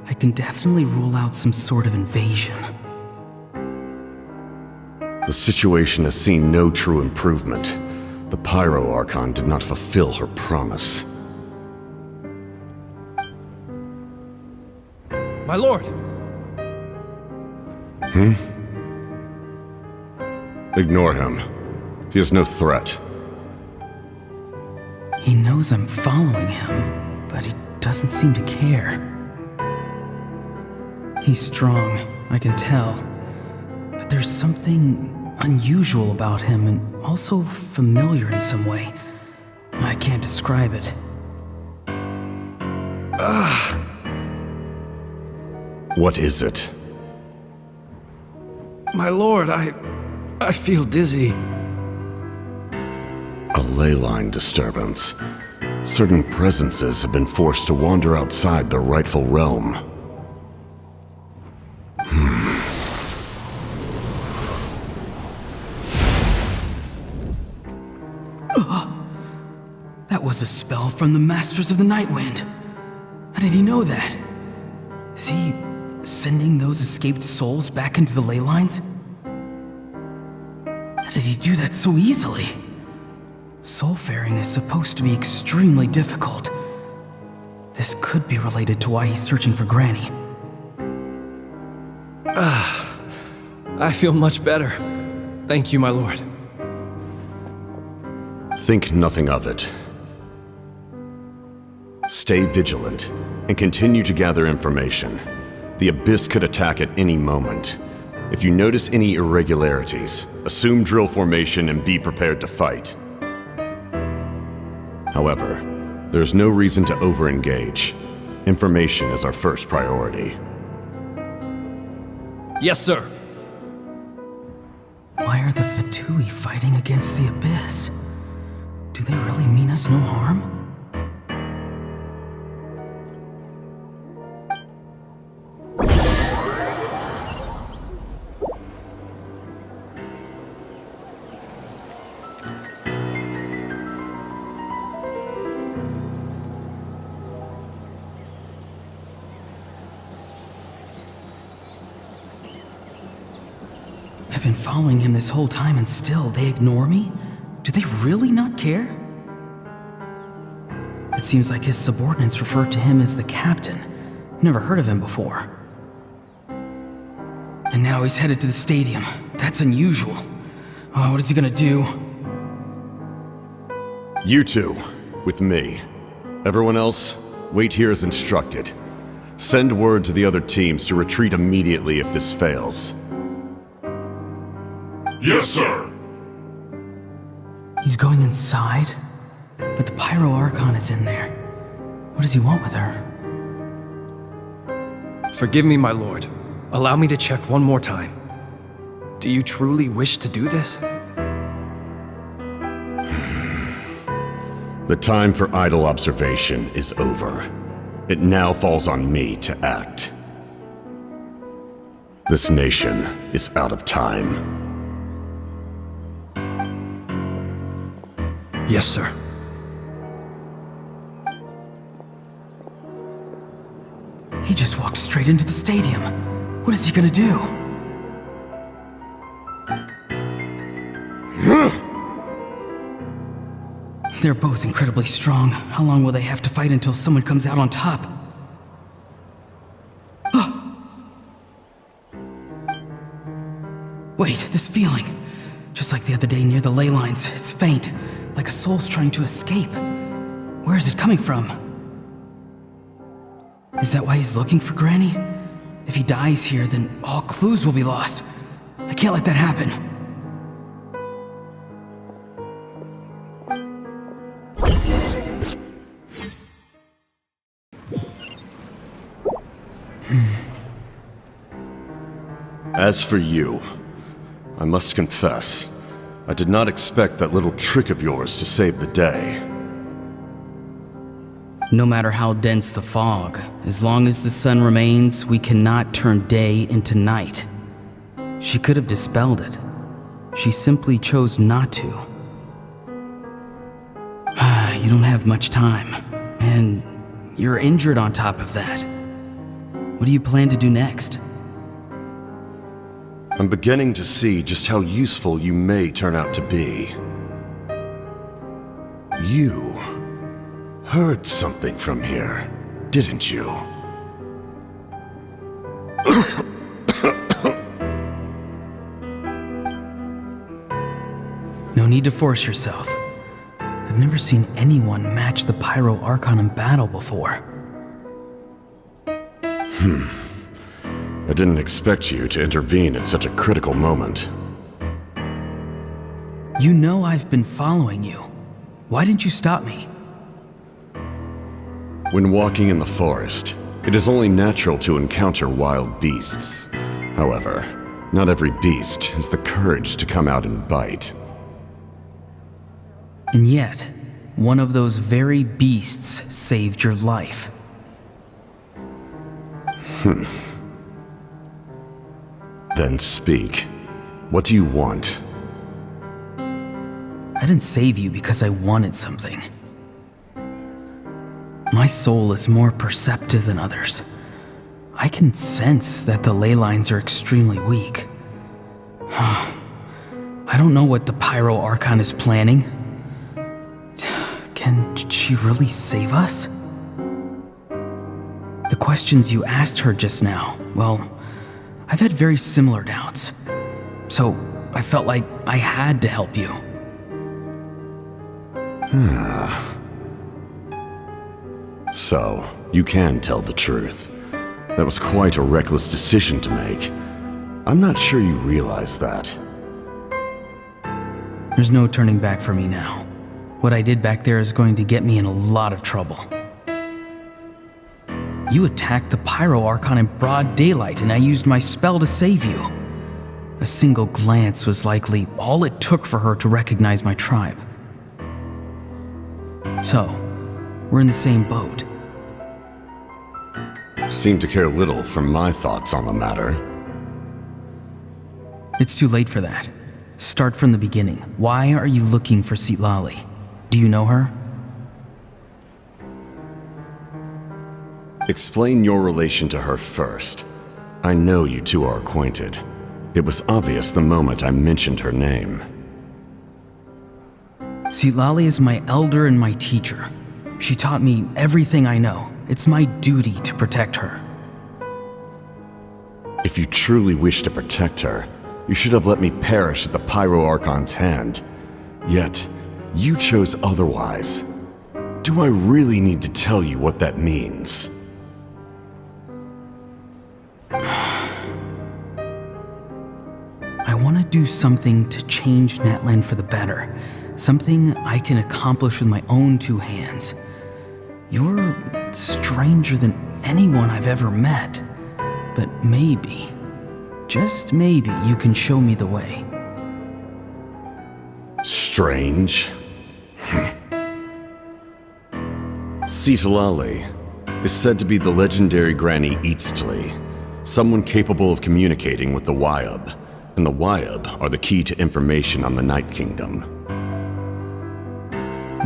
O: I can definitely rule out some sort of invasion.
Q: The situation has seen no true improvement. The Pyro Archon did not fulfill her promise.
J: My lord!
Q: Ignore him. He is no threat.
O: He knows I'm following him, but he doesn't seem to care. He's strong, I can tell. But there's something unusual about him and also familiar in some way. I can't describe it.
Q: What is it?
J: My lord, I feel dizzy.
Q: A ley line disturbance. Certain presences have been forced to wander outside their rightful realm.
O: That was a spell from the Masters of the Nightwind. How did he know that? Is he sending those escaped souls back into the ley lines? How did he do that so easily? Soulfaring is supposed to be extremely difficult. This could be related to why he's searching for Granny.
J: I feel much better. Thank you, my lord.
Q: Think nothing of it. Stay vigilant and continue to gather information. The Abyss could attack at any moment. If you notice any irregularities, assume drill formation and be prepared to fight. However, There's no reason to over-engage. Information is our first priority.
J: Yes, sir.
O: Why are the Fatui fighting against the Abyss? Do they really mean us no harm? I've been following him this whole time and still they ignore me? Do they really not care? It seems like his subordinates refer to him as the captain. Never heard of him before. And now he's headed to the stadium. That's unusual. Oh, what is he gonna do?
Q: You two, with me. Everyone else, wait here as instructed. Send word to the other teams to retreat immediately if this fails.
L: Yes, sir!
O: He's going inside? But the Pyro Archon is in there. What does he want with her?
J: Forgive me, my lord. Allow me to check one more time. Do you truly wish to do this?
Q: The time for idle observation is over. It now falls on me to act. This nation is out of time.
J: Yes, sir.
O: He just walked straight into the stadium. What is he gonna do? They're both incredibly strong. How long will they have to fight until someone comes out on top? Wait, this feeling. Just like the other day near the ley lines, it's faint, like a soul's trying to escape. Where is it coming from? Is that why he's looking for Granny? If he dies here, then all clues will be lost. I can't let that happen.
Q: As for you, I must confess, I did not expect that little trick of yours to save the day.
O: No matter how dense the fog, as long as the sun remains, we cannot turn day into night. She could have dispelled it. She simply chose not to. You don't have much time, and you're injured on top of that. What do you plan to do next?
Q: I'm beginning to see just how useful you may turn out to be. You heard something from here, didn't you?
O: No need to force yourself. I've never seen anyone match the Pyro Archon in battle before.
Q: I didn't expect you to intervene at such a critical moment.
O: You know I've been following you. Why didn't you stop me?
Q: When walking in the forest, it is only natural to encounter wild beasts. However, not every beast has the courage to come out and bite.
O: And yet, one of those very beasts saved your life.
Q: Then speak. What do you want?
O: I didn't save you because I wanted something. My soul is more perceptive than others. I can sense that the ley lines are extremely weak. I don't know what the Pyro Archon is planning. Can she really save us? The questions you asked her just now, well, I've had very similar doubts. So I felt like I had to help you.
Q: So, you can tell the truth. That was quite a reckless decision to make. I'm not sure you realize that.
O: There's no turning back for me now. What I did back there is going to get me in a lot of trouble. You attacked the Pyro Archon in broad daylight, and I used my spell to save you. A single glance was likely all it took for her to recognize my tribe. So, we're in the same boat.
Q: Seem to care little for my thoughts on the matter.
O: It's too late for that. Start from the beginning. Why are you looking for Citlali? Do you know her?
Q: Explain your relation to her first. I know you two are acquainted. It was obvious the moment I mentioned her name.
O: Citlali is my elder and my teacher. She taught me everything I know. It's my duty to protect her.
Q: If you truly wish to protect her, you should have let me perish at the Pyro Archon's hand. Yet, you chose otherwise. Do I really need to tell you what that means?
O: I want to do something to change Natlan for the better. Something I can accomplish with my own two hands. You're stranger than anyone I've ever met. But maybe, just maybe, you can show me the way.
Q: Strange? Citlali is said to be the legendary Granny Eastly, someone capable of communicating with the Wyab, and the Wyab are the key to information on the Night Kingdom.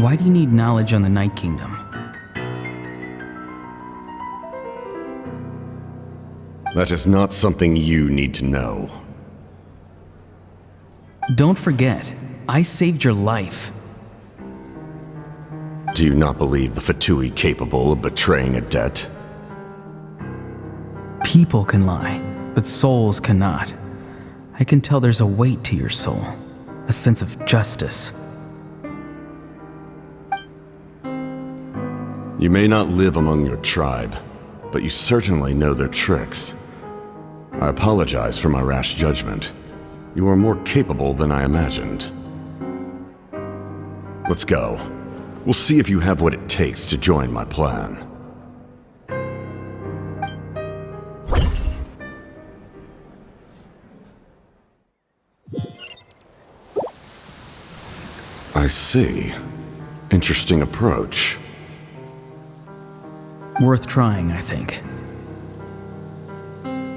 O: Why do you need knowledge on the Night Kingdom?
Q: That is not something you need to know.
O: Don't forget, I saved your life.
Q: Do you not believe the Fatui capable of betraying a debt?
O: People can lie, but souls cannot. I can tell there's a weight to your soul, a sense of justice.
Q: You may not live among your tribe, but you certainly know their tricks. I apologize for my rash judgment. You are more capable than I imagined. Let's go. We'll see if you have what it takes to join my plan. I see. Interesting approach.
O: Worth trying, I think.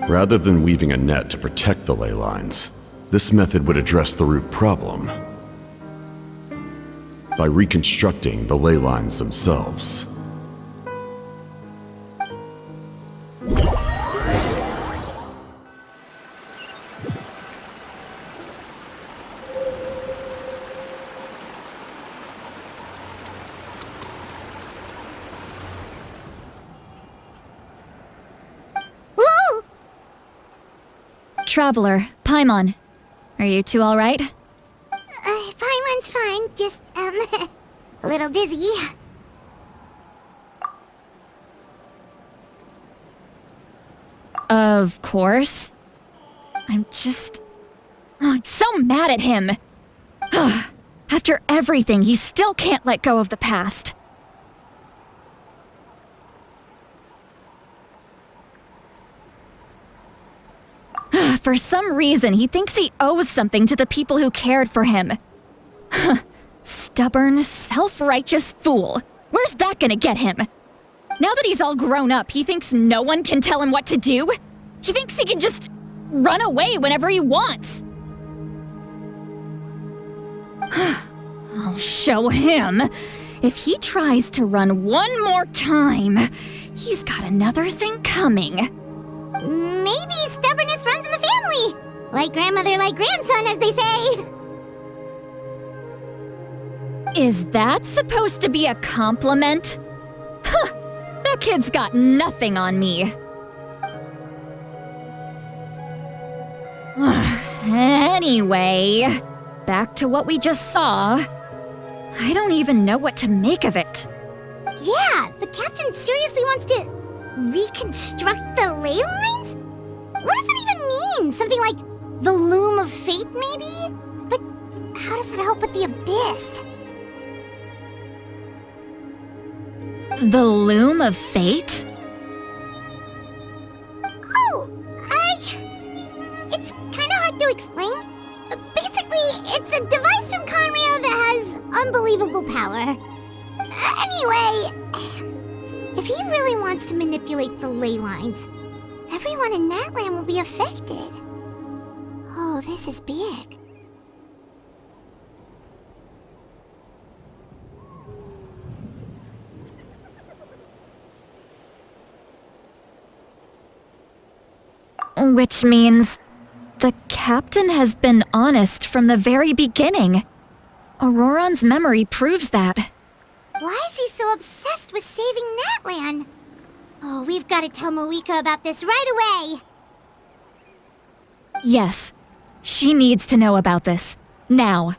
Q: Rather than weaving a net to protect the ley lines, this method would address the root problem by reconstructing the ley lines themselves.
B: Traveler, Paimon. Are you two alright?
A: Paimon's fine, just, a little dizzy.
B: Of course. I'm so mad at him. After everything, he still can't let go of the past. For some reason, he thinks he owes something to the people who cared for him. Stubborn, self-righteous fool. Where's that gonna get him? Now that he's all grown up, he thinks no one can tell him what to do? He thinks he can just run away whenever he wants. I'll show him. If he tries to run one more time, he's got another thing coming.
A: Maybe stubbornness runs in the family. Like grandmother, like grandson, as they say.
B: Is that supposed to be a compliment? Huh, that kid's got nothing on me. Anyway, back to what we just saw. I don't even know what to make of it.
A: Yeah, the captain seriously wants to reconstruct the ley lines? What does it even mean? Something like the loom of fate, maybe? But how does that help with the abyss?
B: The Loom of Fate?
A: Oh, it's kind of hard to explain. Basically, it's a device from Conrio that has unbelievable power. Anyway, if he really wants to manipulate the ley lines, everyone in Natlan will be affected. Oh, this is big.
B: Which means the captain has been honest from the very beginning. Auroron's memory proves that.
A: Why is he so obsessed with saving Natlan? Oh, we've got to tell Moeka about this right away.
B: Yes, she needs to know about this. Now.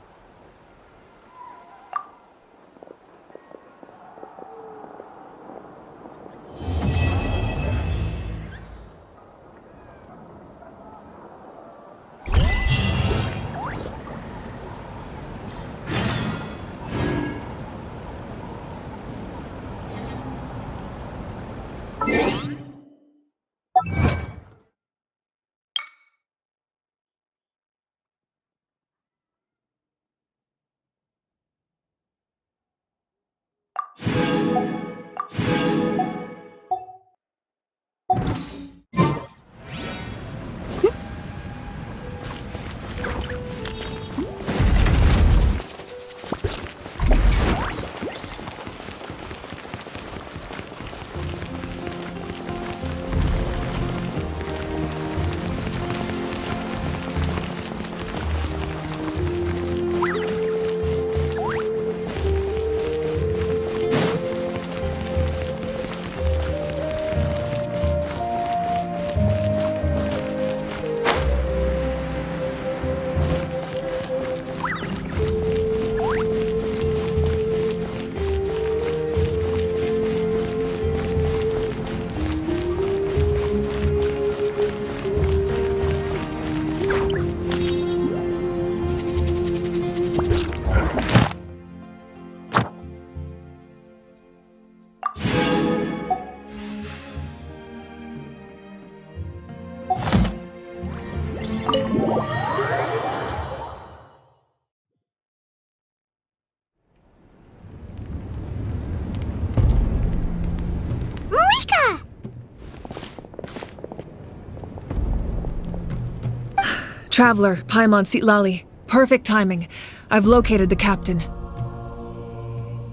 F: Traveler, Paimon Sitlali. Perfect timing. I've located the captain.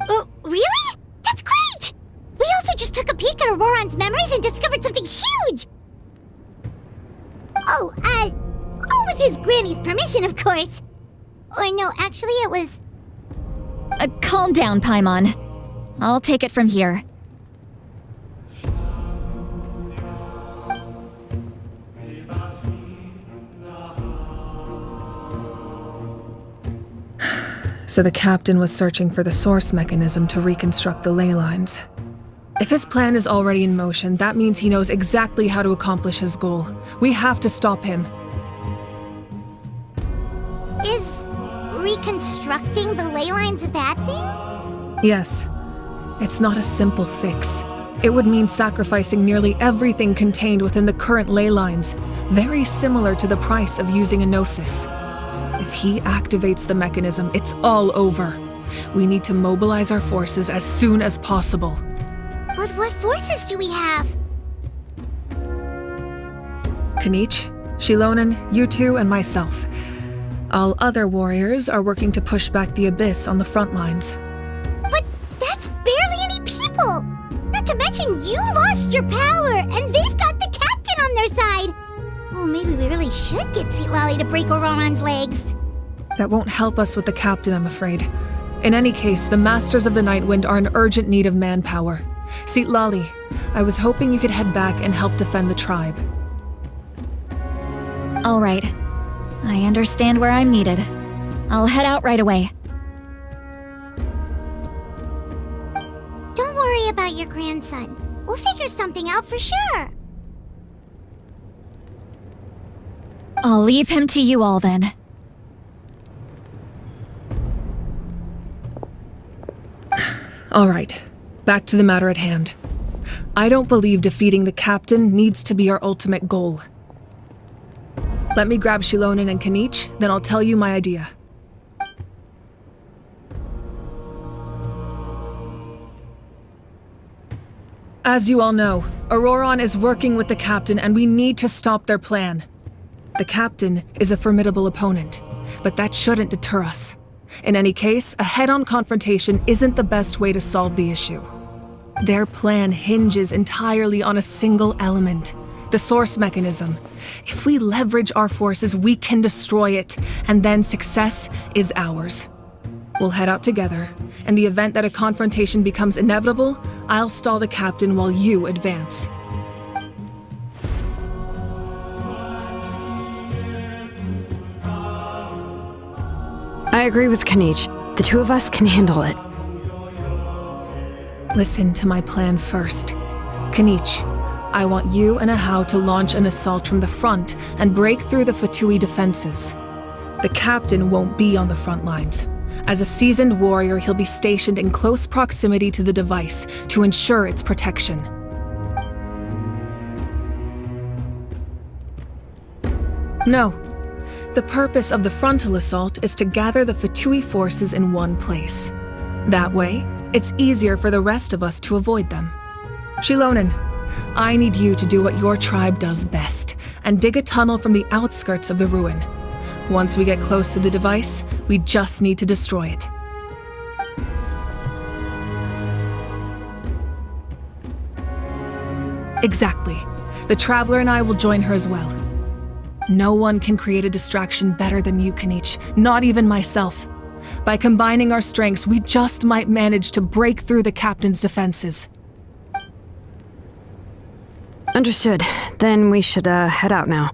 A: Oh, really? That's great! We also just took a peek at Auroron's memories and discovered something huge! Oh, all with his granny's permission, of course. Or no, actually it was...
B: Calm down, Paimon. I'll take it from here.
F: So the captain was searching for the source mechanism to reconstruct the ley lines. If his plan is already in motion, that means he knows exactly how to accomplish his goal. We have to stop him.
A: Is reconstructing the ley lines a bad thing?
F: Yes. It's not a simple fix. It would mean sacrificing nearly everything contained within the current ley lines, very similar to the price of using a Gnosis. If he activates the mechanism, it's all over. We need to mobilize our forces as soon as possible.
A: But what forces do we have?
F: Kanich, Shilonen, you two, and myself. All other warriors are working to push back the Abyss on the front lines.
A: But that's barely any people! Not to mention you lost your power, and they've got the captain on their side! Oh, maybe we really should get Sitlali to break Auroron's legs.
F: That won't help us with the captain, I'm afraid. In any case, the Masters of the Nightwind are in urgent need of manpower. Sitlali, I was hoping you could head back and help defend the tribe.
B: All right. I understand where I'm needed. I'll head out right away.
A: Don't worry about your grandson. We'll figure something out for sure.
B: I'll leave him to you all then.
F: All right. Back to the matter at hand. I don't believe defeating the captain needs to be our ultimate goal. Let me grab Shilonen and Kanich, then I'll tell you my idea. As you all know, Auroron is working with the captain and we need to stop their plan. The captain is a formidable opponent, but that shouldn't deter us. In any case, a head-on confrontation isn't the best way to solve the issue. Their plan hinges entirely on a single element, the source mechanism. If we leverage our forces, we can destroy it, and then success is ours. We'll head out together. In the event that a confrontation becomes inevitable, I'll stall the captain while you advance.
G: I agree with Kanich. The two of us can handle it.
F: Listen to my plan first. Kanich, I want you and Ahau to launch an assault from the front and break through the Fatui defenses. The captain won't be on the front lines. As a seasoned warrior, he'll be stationed in close proximity to the device to ensure its protection. No. The purpose of the frontal assault is to gather the Fatui forces in one place. That way, it's easier for the rest of us to avoid them. Shilonen, I need you to do what your tribe does best, and dig a tunnel from the outskirts of the ruin. Once we get close to the device, we just need to destroy it. Exactly. The Traveler and I will join her as well. No one can create a distraction better than you, Kanich, not even myself. By combining our strengths, we just might manage to break through the captain's defenses.
G: Understood. Then we should head out now.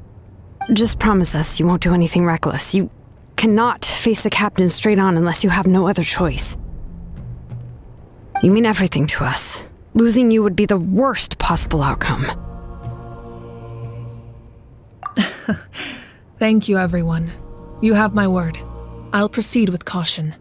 G: Just promise us you won't do anything reckless. You cannot face the captain straight on unless you have no other choice. You mean everything to us. Losing you would be the worst possible outcome.
F: Thank you, everyone. You have my word. I'll proceed with caution.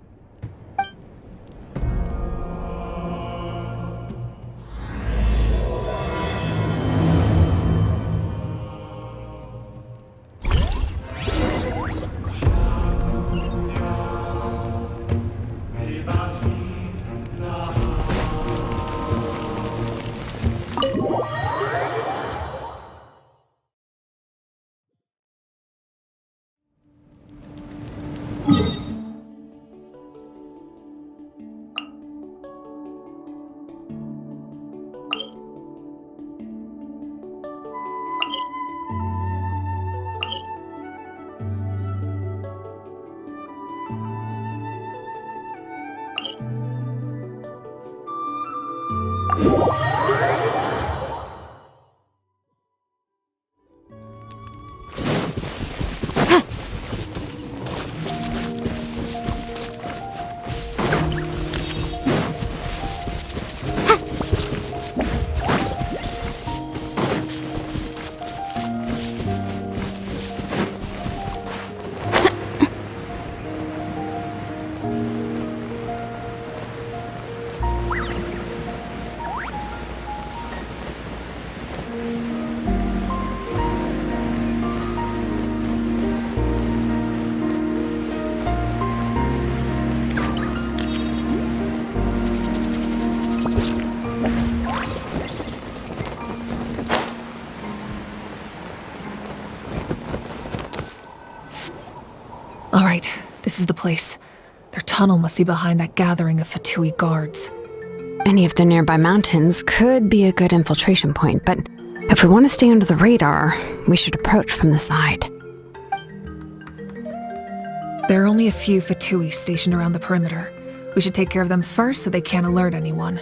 F: All right, this is the place. Their tunnel must be behind that gathering of Fatui guards.
G: Any of the nearby mountains could be a good infiltration point, but if we want to stay under the radar, we should approach from the side.
F: There are only a few Fatui stationed around the perimeter. We should take care of them first so they can't alert anyone.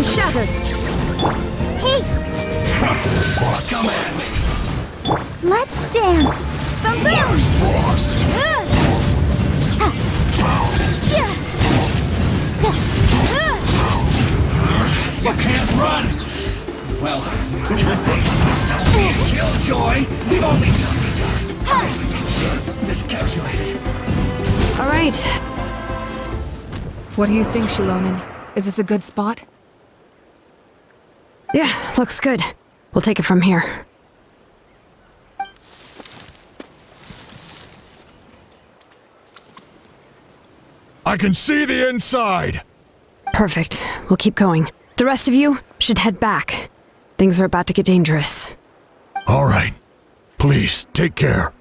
G: shattered!
A: Hey!
H: Come at me!
A: Let's dance! Boom!
H: Frost! You can't run! Well, don't be a killjoy! We've only just begun! Miscalculated.
G: All right.
F: What do you think, Shilonen? Is this a good spot?
G: Yeah, looks good. We'll take it from here.
L: I can see the inside!
G: Perfect. We'll keep going. The rest of you should head back. Things are about to get dangerous.
L: All right. Please, take care.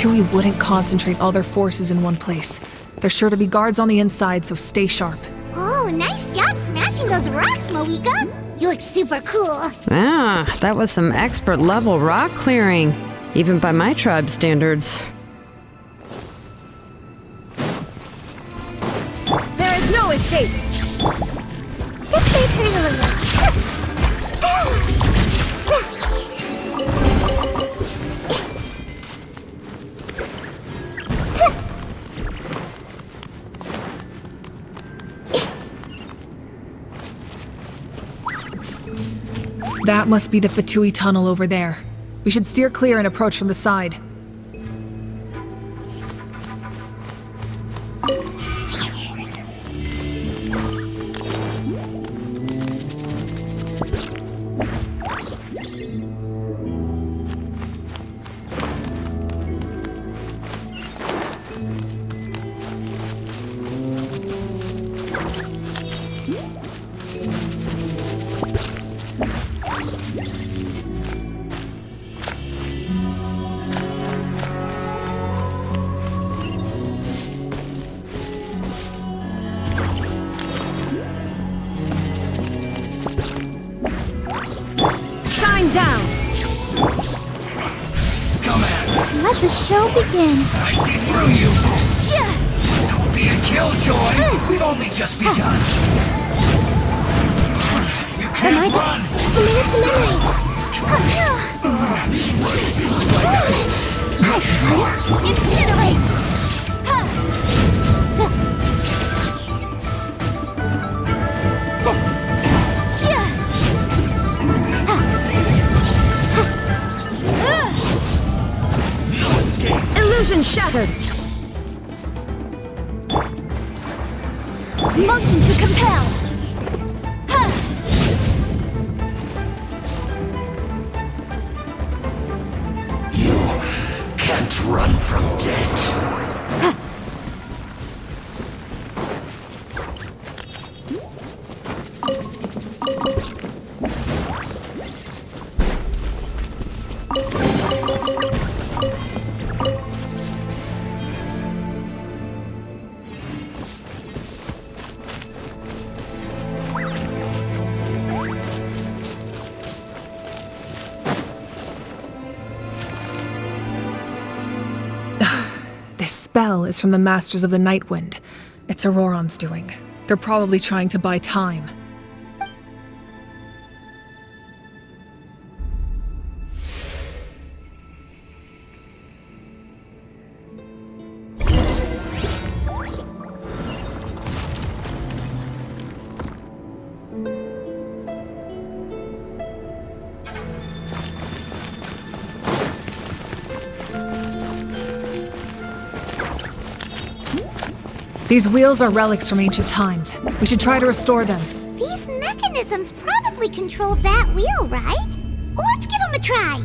F: Fatui wouldn't concentrate all their forces in one place. There's sure to be guards on the inside, so stay sharp.
A: Oh, nice job smashing those rocks, Moeka! You look super cool.
G: Ah, that was some expert level rock clearing, even by my tribe standards.
A: There is no escape! This may hurt a little.
F: That must be the Fatui tunnel over there. We should steer clear and approach from the side.
A: Let the show begin.
H: I see through you! Don't be a killjoy! We've only just begun! You can't run!
A: A minute to memory. Incinerate!
G: Illusion shattered!
A: Motion to compel!
H: You can't run from death.
F: This spell is from the Masters of the Night Wind. It's Auroron's doing. They're probably trying to buy time. These wheels are relics from ancient times. We should try to restore them.
A: These mechanisms probably control that wheel, right? Let's give them a try.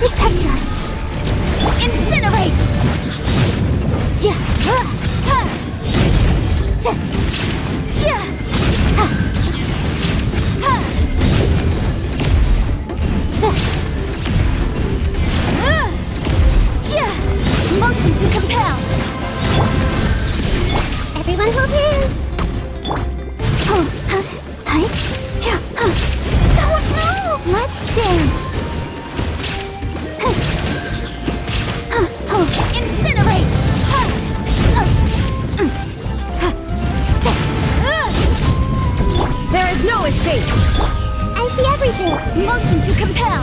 A: Protect us! Incinerate! Motion to compel! Everyone hold hands! Oh, no! Let's dance! Incinerate! There is no escape! I see everything! Motion to compel!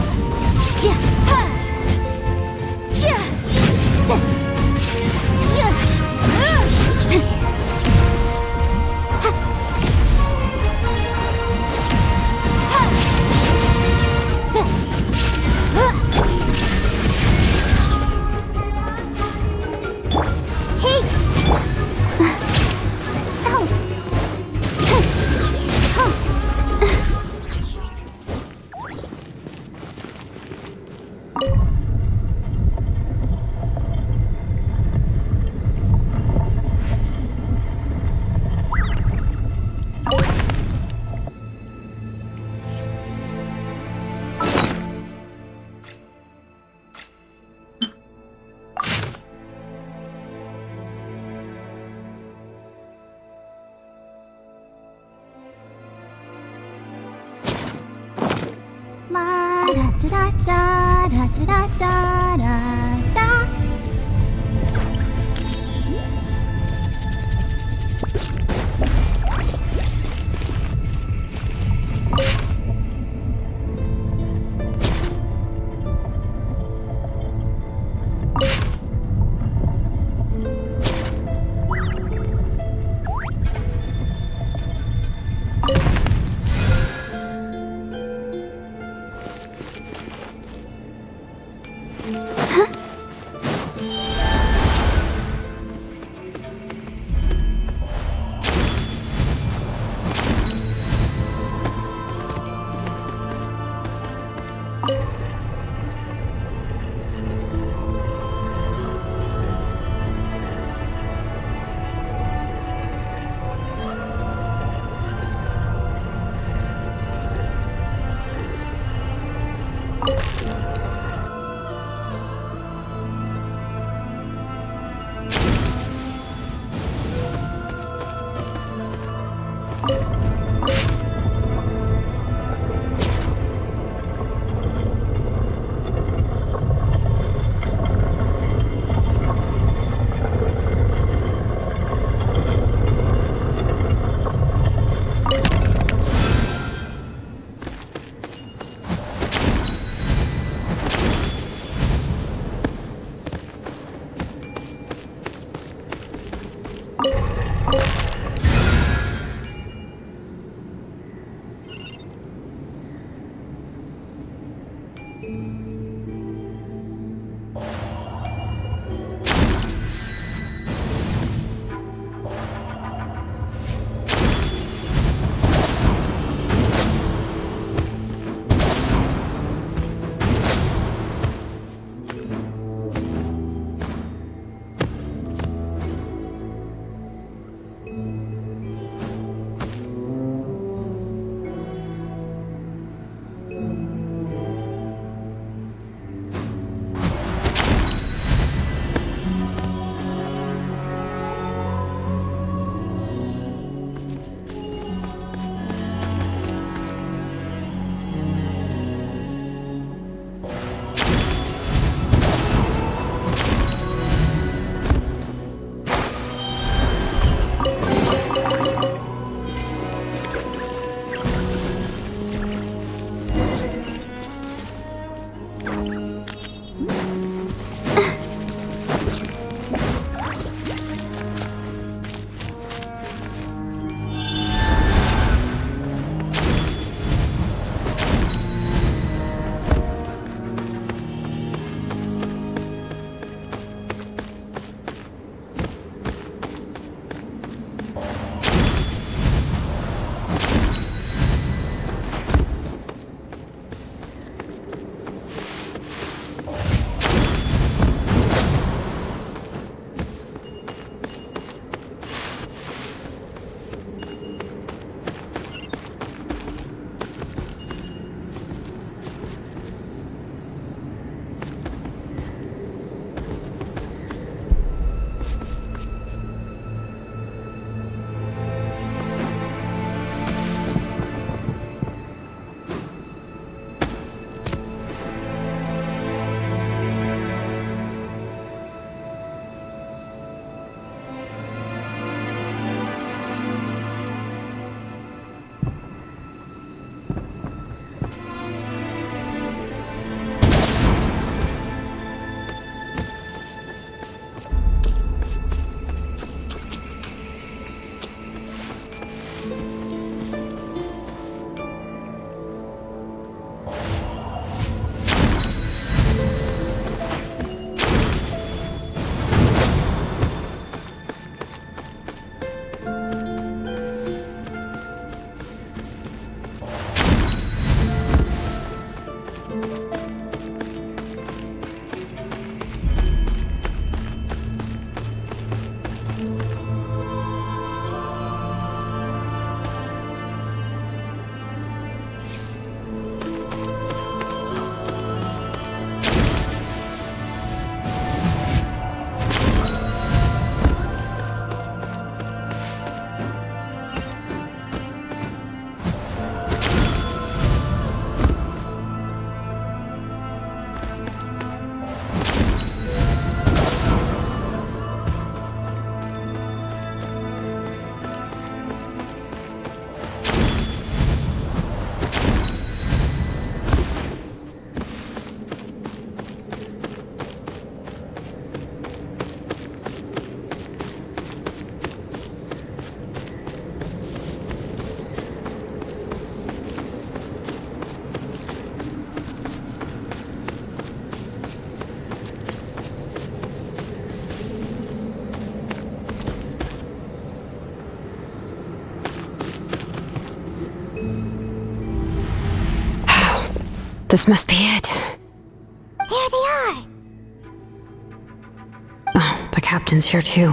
A: Da da da da da da da.
G: This must be it.
A: There they are!
G: Oh, the captain's here too.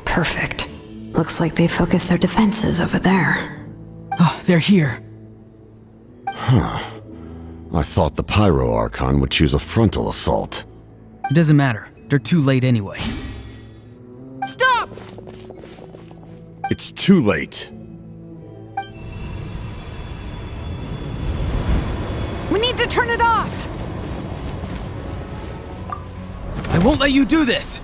G: Perfect. Looks like they focused their defenses over there.
O: Oh, they're here.
Q: Huh. I thought the Pyro Archon would choose a frontal assault.
O: It doesn't matter. They're too late anyway.
M: Stop!
Q: It's too late.
K: We need to turn it off!
O: I won't let you do this!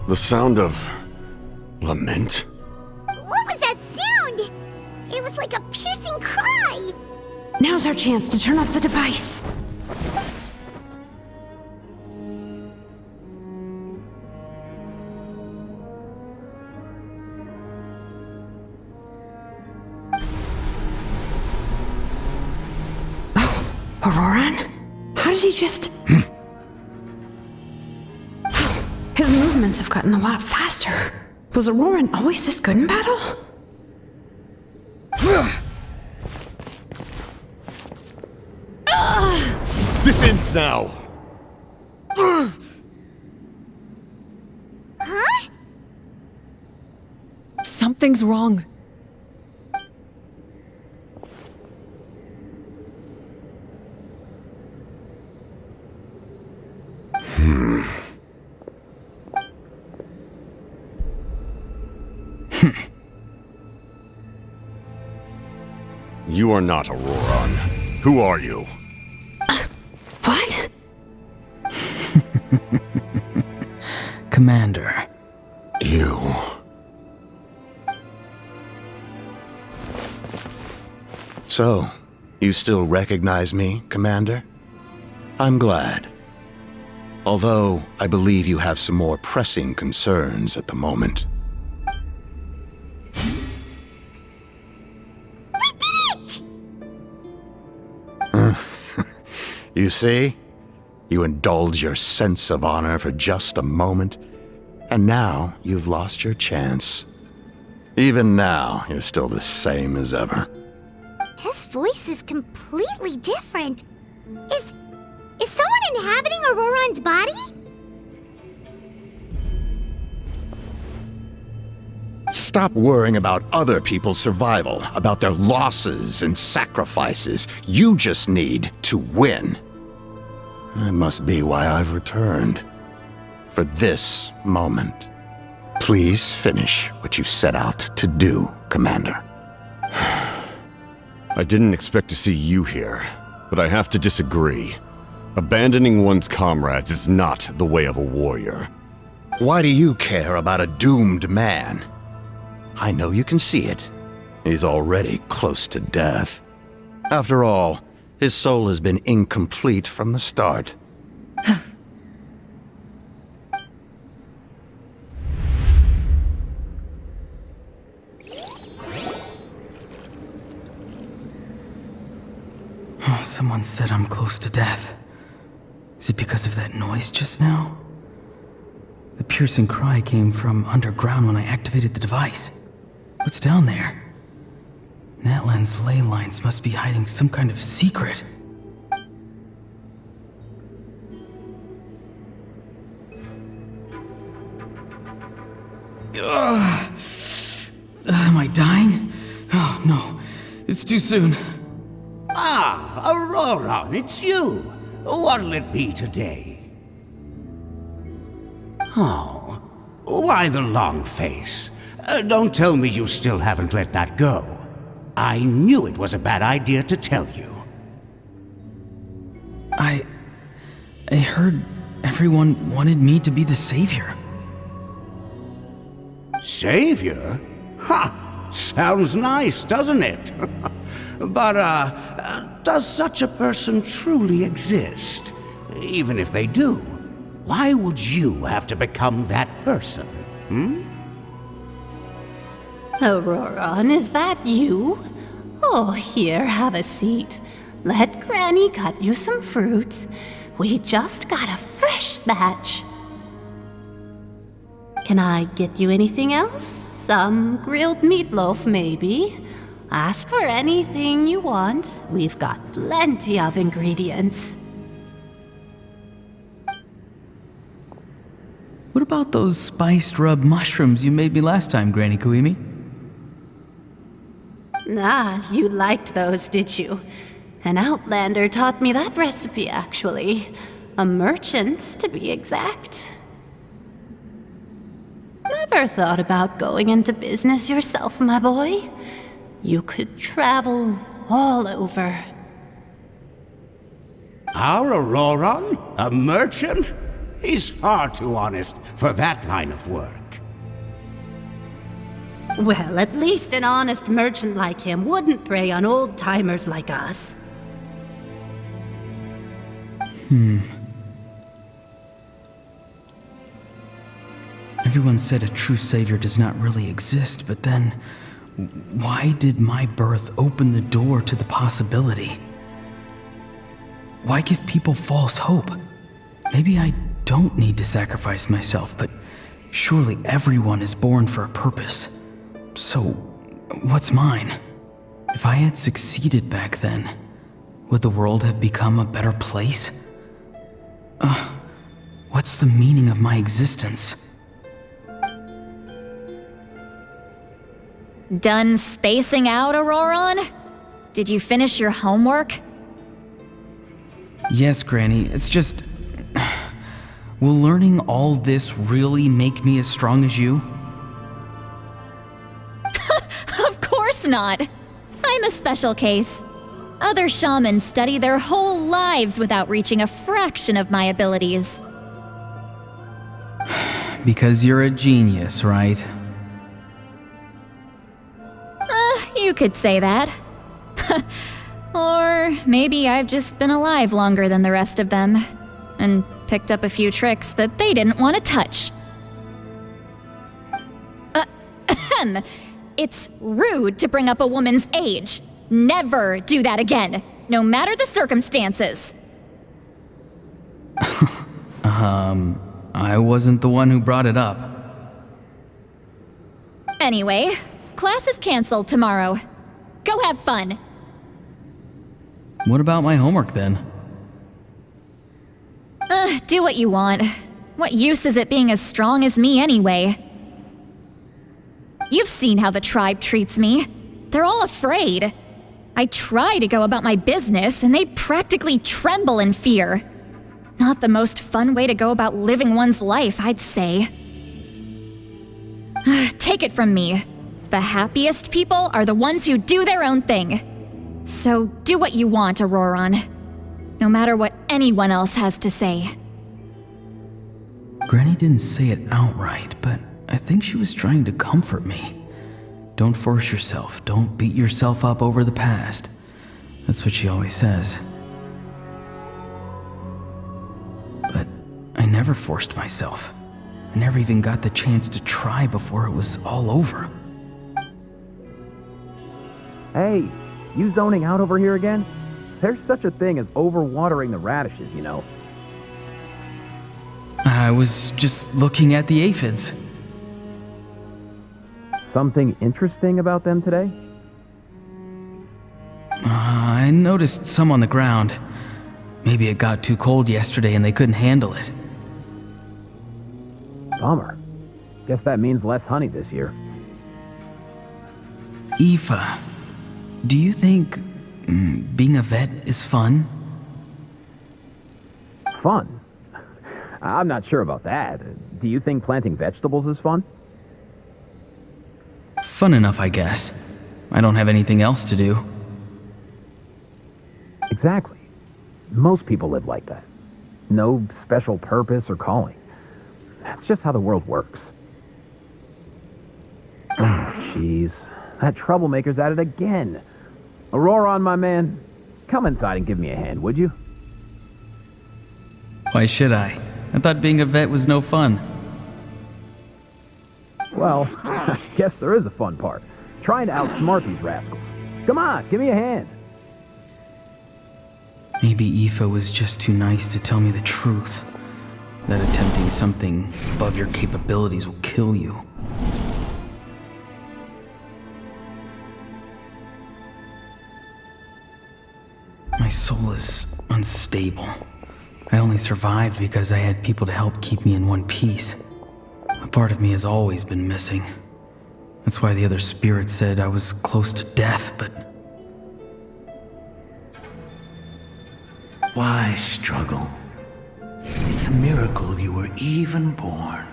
Q: The sound of lament?
A: What was that sound? It was like a piercing cry!
G: Now's our chance to turn off the device. Auroran? How did he just... His movements have gotten a lot faster. Was Auroran always this good in battle?
Q: This ends now!
A: Huh?
F: Something's wrong.
Q: You are not Auroran. Who are you?
G: What?
O: Commander.
Q: You.
R: So, you still recognize me, Commander? I'm glad. Although, I believe you have some more pressing concerns at the moment. You see? You indulge your sense of honor for just a moment, and now you've lost your chance. Even now, you're still the same as ever.
A: His voice is completely different. Is someone inhabiting Auroran's body?
R: Stop worrying about other people's survival, about their losses and sacrifices. You just need to win. That must be why I've returned. For this moment. Please finish what you set out to do, Commander.
Q: I didn't expect to see you here, but I have to disagree. Abandoning one's comrades is not the way of a warrior.
R: Why do you care about a doomed man? I know you can see it. He's already close to death. After all, his soul has been incomplete from the start.
O: Someone said I'm close to death. Is it because of that noise just now? The piercing cry came from underground when I activated the device. What's down there? Natlan's ley lines must be hiding some kind of secret. Am I dying? Oh, no. It's too soon.
H: Ah, Auroran, it's you. What'll it be today? Oh, why the long face? Don't tell me you still haven't let that go. I knew it was a bad idea to tell you.
O: I heard everyone wanted me to be the savior.
H: Savior? Ha! Sounds nice, doesn't it? But, does such a person truly exist? Even if they do, why would you have to become that person,
S: Auroran, is that you? Oh, here, have a seat. Let Granny cut you some fruit. We just got a fresh batch. Can I get you anything else? Some grilled meatloaf, maybe? Ask for anything you want. We've got plenty of ingredients.
O: What about those spiced rub mushrooms you made me last time, Granny Kuimi?
S: Ah, you liked those, did you? An outlander taught me that recipe, actually. A merchant, to be exact. Never thought about going into business yourself, my boy? You could travel all over.
H: Our Auroron? A merchant? He's far too honest for that line of work.
S: Well, at least an honest merchant like him wouldn't prey on old-timers like us.
O: Everyone said a true savior does not really exist, but then why did my birth open the door to the possibility? Why give people false hope? Maybe I don't need to sacrifice myself, but surely everyone is born for a purpose. So, what's mine? If I had succeeded back then, would the world have become a better place? What's the meaning of my existence?
B: Done spacing out, Auroron? Did you finish your homework?
O: Yes, Granny, it's just... Will learning all this really make me as strong as you?
B: Of course not! I'm a special case. Other shamans study their whole lives without reaching a fraction of my abilities.
O: Because you're a genius, right?
B: You could say that. Or maybe I've just been alive longer than the rest of them, and picked up a few tricks that they didn't want to touch. It's rude to bring up a woman's age. Never do that again, no matter the circumstances.
O: I wasn't the one who brought it up.
B: Anyway, class is canceled tomorrow. Go have fun.
O: What about my homework then?
B: Do what you want. What use is it being as strong as me anyway? You've seen how the tribe treats me. They're all afraid. I try to go about my business, and they practically tremble in fear. Not the most fun way to go about living one's life, I'd say. Take it from me. The happiest people are the ones who do their own thing. So do what you want, Auroron. No matter what anyone else has to say.
O: Granny didn't say it outright, but I think she was trying to comfort me. Don't force yourself. Don't beat yourself up over the past. That's what she always says. But I never forced myself. I never even got the chance to try before it was all over.
T: Hey, you zoning out over here again? There's such a thing as overwatering the radishes, you know.
O: I was just looking at the aphids.
T: Something interesting about them today?
O: I noticed some on the ground. Maybe it got too cold yesterday and they couldn't handle it.
T: Bummer. Guess that means less honey this year.
O: Aoife, do you think being a vet is fun?
T: Fun? I'm not sure about that. Do you think planting vegetables is fun?
O: Fun enough, I guess. I don't have anything else to do.
T: Exactly. Most people live like that. No special purpose or calling. That's just how the world works. Oh, jeez. That troublemaker's at it again. Auroron, my man, come inside and give me a hand, would you?
O: Why should I? I thought being a vet was no fun.
T: Well, I guess there is a fun part. Trying to outsmart these rascals. Come on, give me a hand.
O: Maybe Aoife was just too nice to tell me the truth. that attempting something above your capabilities will kill you. My soul is unstable. I only survived because I had people to help keep me in one piece. A part of me has always been missing. That's why the other spirits said I was close to death, but...
U: Why struggle? It's a miracle you were even born.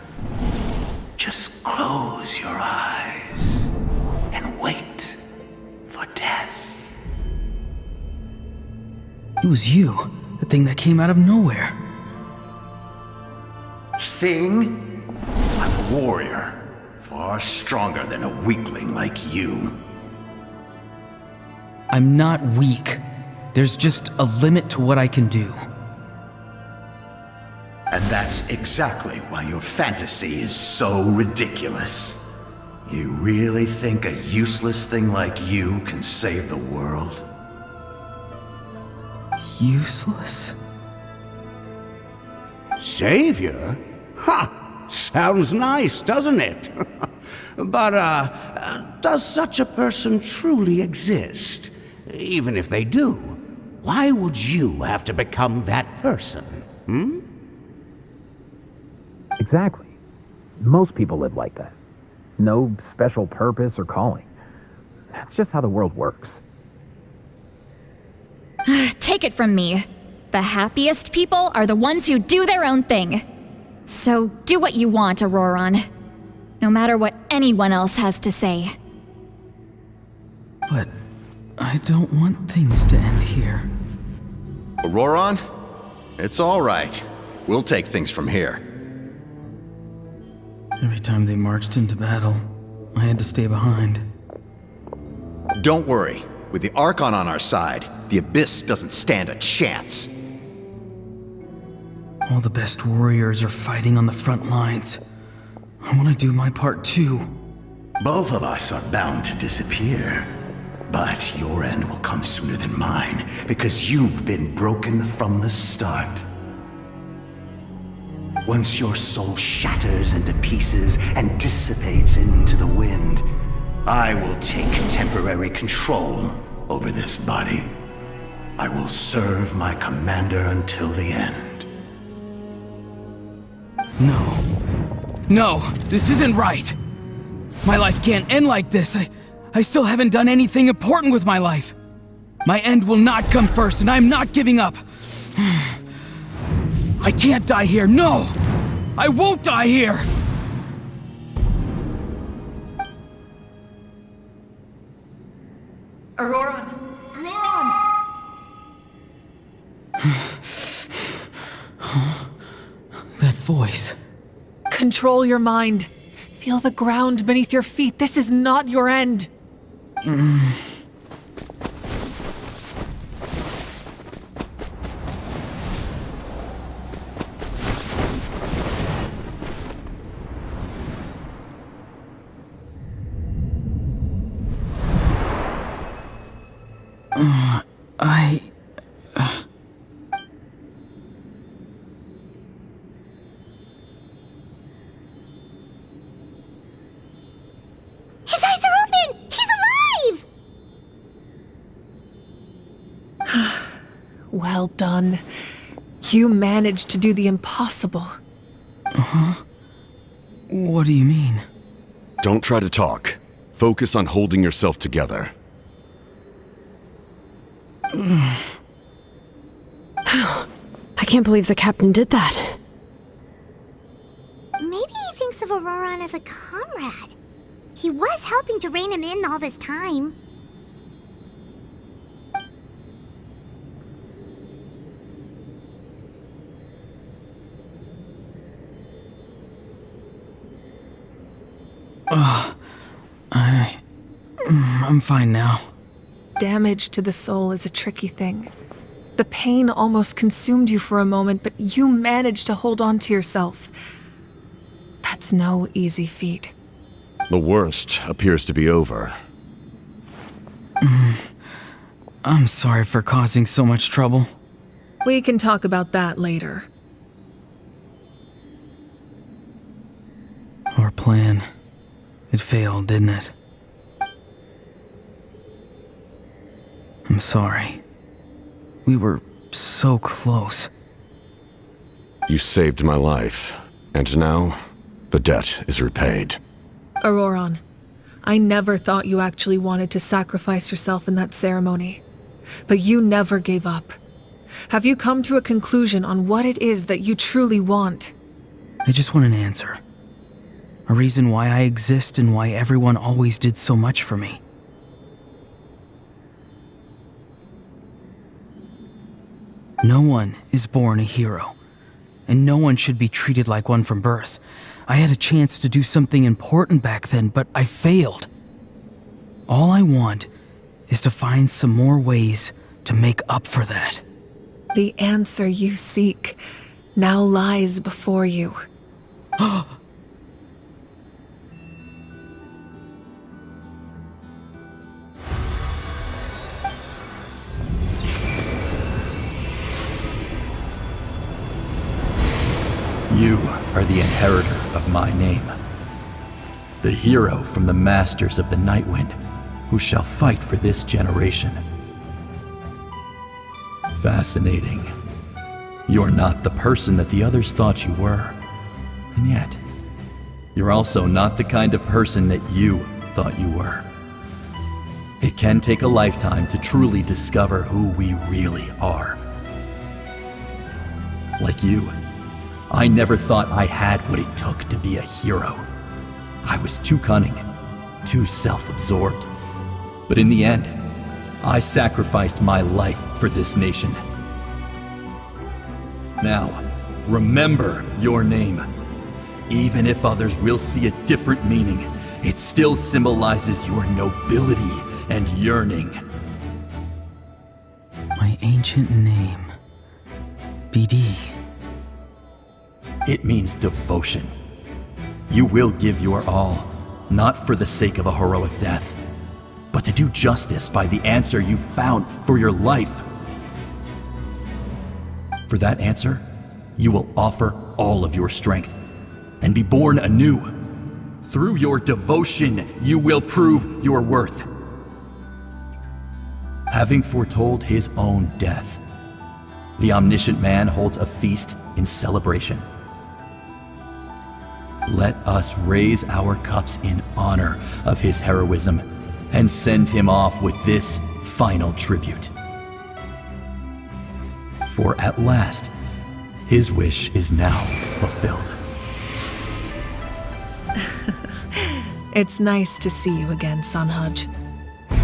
U: Just close your eyes and wait for death.
O: It was you, the thing that came out of nowhere.
R: Thing? I'm a warrior. Far stronger than a weakling like you.
O: I'm not weak. There's just a limit to what I can do.
R: And that's exactly why your fantasy is so ridiculous. You really think a useless thing like you can save the world?
O: Useless?
H: Savior? Ha! Sounds nice, doesn't it? But, does such a person truly exist? Even if they do, why would you have to become that person? Hmm?
T: Exactly. Most people live like that. No special purpose or calling. That's just how the world works.
B: Take it from me. The happiest people are the ones who do their own thing. So do what you want, Auroron. No matter what anyone else has to say.
O: But I don't want things to end here.
R: Auroron? It's all right. We'll take things from here.
O: Every time they marched into battle, I had to stay behind.
R: Don't worry. With the Archon on our side, the Abyss doesn't stand a chance.
O: All the best warriors are fighting on the front lines. I want to do my part too.
R: Both of us are bound to disappear. But your end will come sooner than mine, because you've been broken from the start. Once your soul shatters into pieces and dissipates into the wind, I will take temporary control over this body. I will serve my commander until the end.
O: No, this isn't right. My life can't end like this. I still haven't done anything important with my life. My end will not come first, and I'm not giving up. I can't die here, no! I won't die here!
F: Auroron!
O: That voice.
F: Control your mind. Feel the ground beneath your feet. This is not your end.
A: His eyes are open! He's alive!
F: Well done. You managed to do the impossible.
O: Uh-huh. What do you mean?
Q: Don't try to talk. Focus on holding yourself together.
G: I can't believe the captain did that.
A: Maybe he thinks of Auroron as a comrade. He was helping to rein him in all this time.
O: I'm fine now.
F: Damage to the soul is a tricky thing. The pain almost consumed you for a moment, but you managed to hold on to yourself. That's no easy feat.
Q: The worst appears to be over.
O: I'm sorry for causing so much trouble.
F: We can talk about that later.
O: plan. It failed, didn't it? I'm sorry. We were so close.
Q: You saved my life, and now the debt is repaid.
F: Auroron, I never thought you actually wanted to sacrifice yourself in that ceremony. But you never gave up. Have you come to a conclusion on what it is that you truly want?
O: I just want an answer. A reason why I exist and why everyone always did so much for me. No one is born a hero, and no one should be treated like one from birth. I had a chance to do something important back then, but I failed. All I want is to find some more ways to make up for that.
F: The answer you seek now lies before you.
C: You are the inheritor of my name. The hero from the Masters of the Nightwind, who shall fight for this generation. Fascinating. You're not the person that the others thought you were. And yet, you're also not the kind of person that you thought you were. It can take a lifetime to truly discover who we really are. Like you, I never thought I had what it took to be a hero. I was too cunning, too self-absorbed. But in the end, I sacrificed my life for this nation. Now, remember your name. Even if others will see a different meaning, it still symbolizes your nobility and yearning.
O: My ancient name. BD.
C: It means devotion. You will give your all, not for the sake of a heroic death, but to do justice by the answer you found for your life. For that answer, you will offer all of your strength and be born anew. Through your devotion, you will prove your worth. Having foretold his own death, the omniscient man holds a feast in celebration. Let us raise our cups in honor of his heroism and send him off with this final tribute. For at last, his wish is now fulfilled.
F: It's nice to see you again, Sunhudge.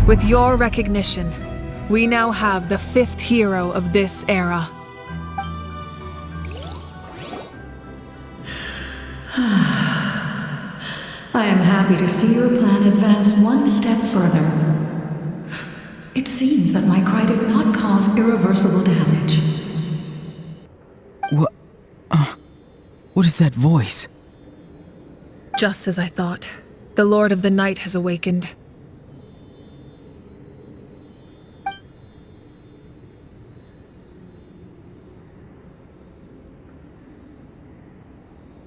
F: With your recognition, we now have the 5th hero of this era.
V: I am happy to see your plan advance one step further. It seems that my cry did not cause irreversible damage.
O: What is that voice?
F: Just as I thought. The Lord of the Night has awakened.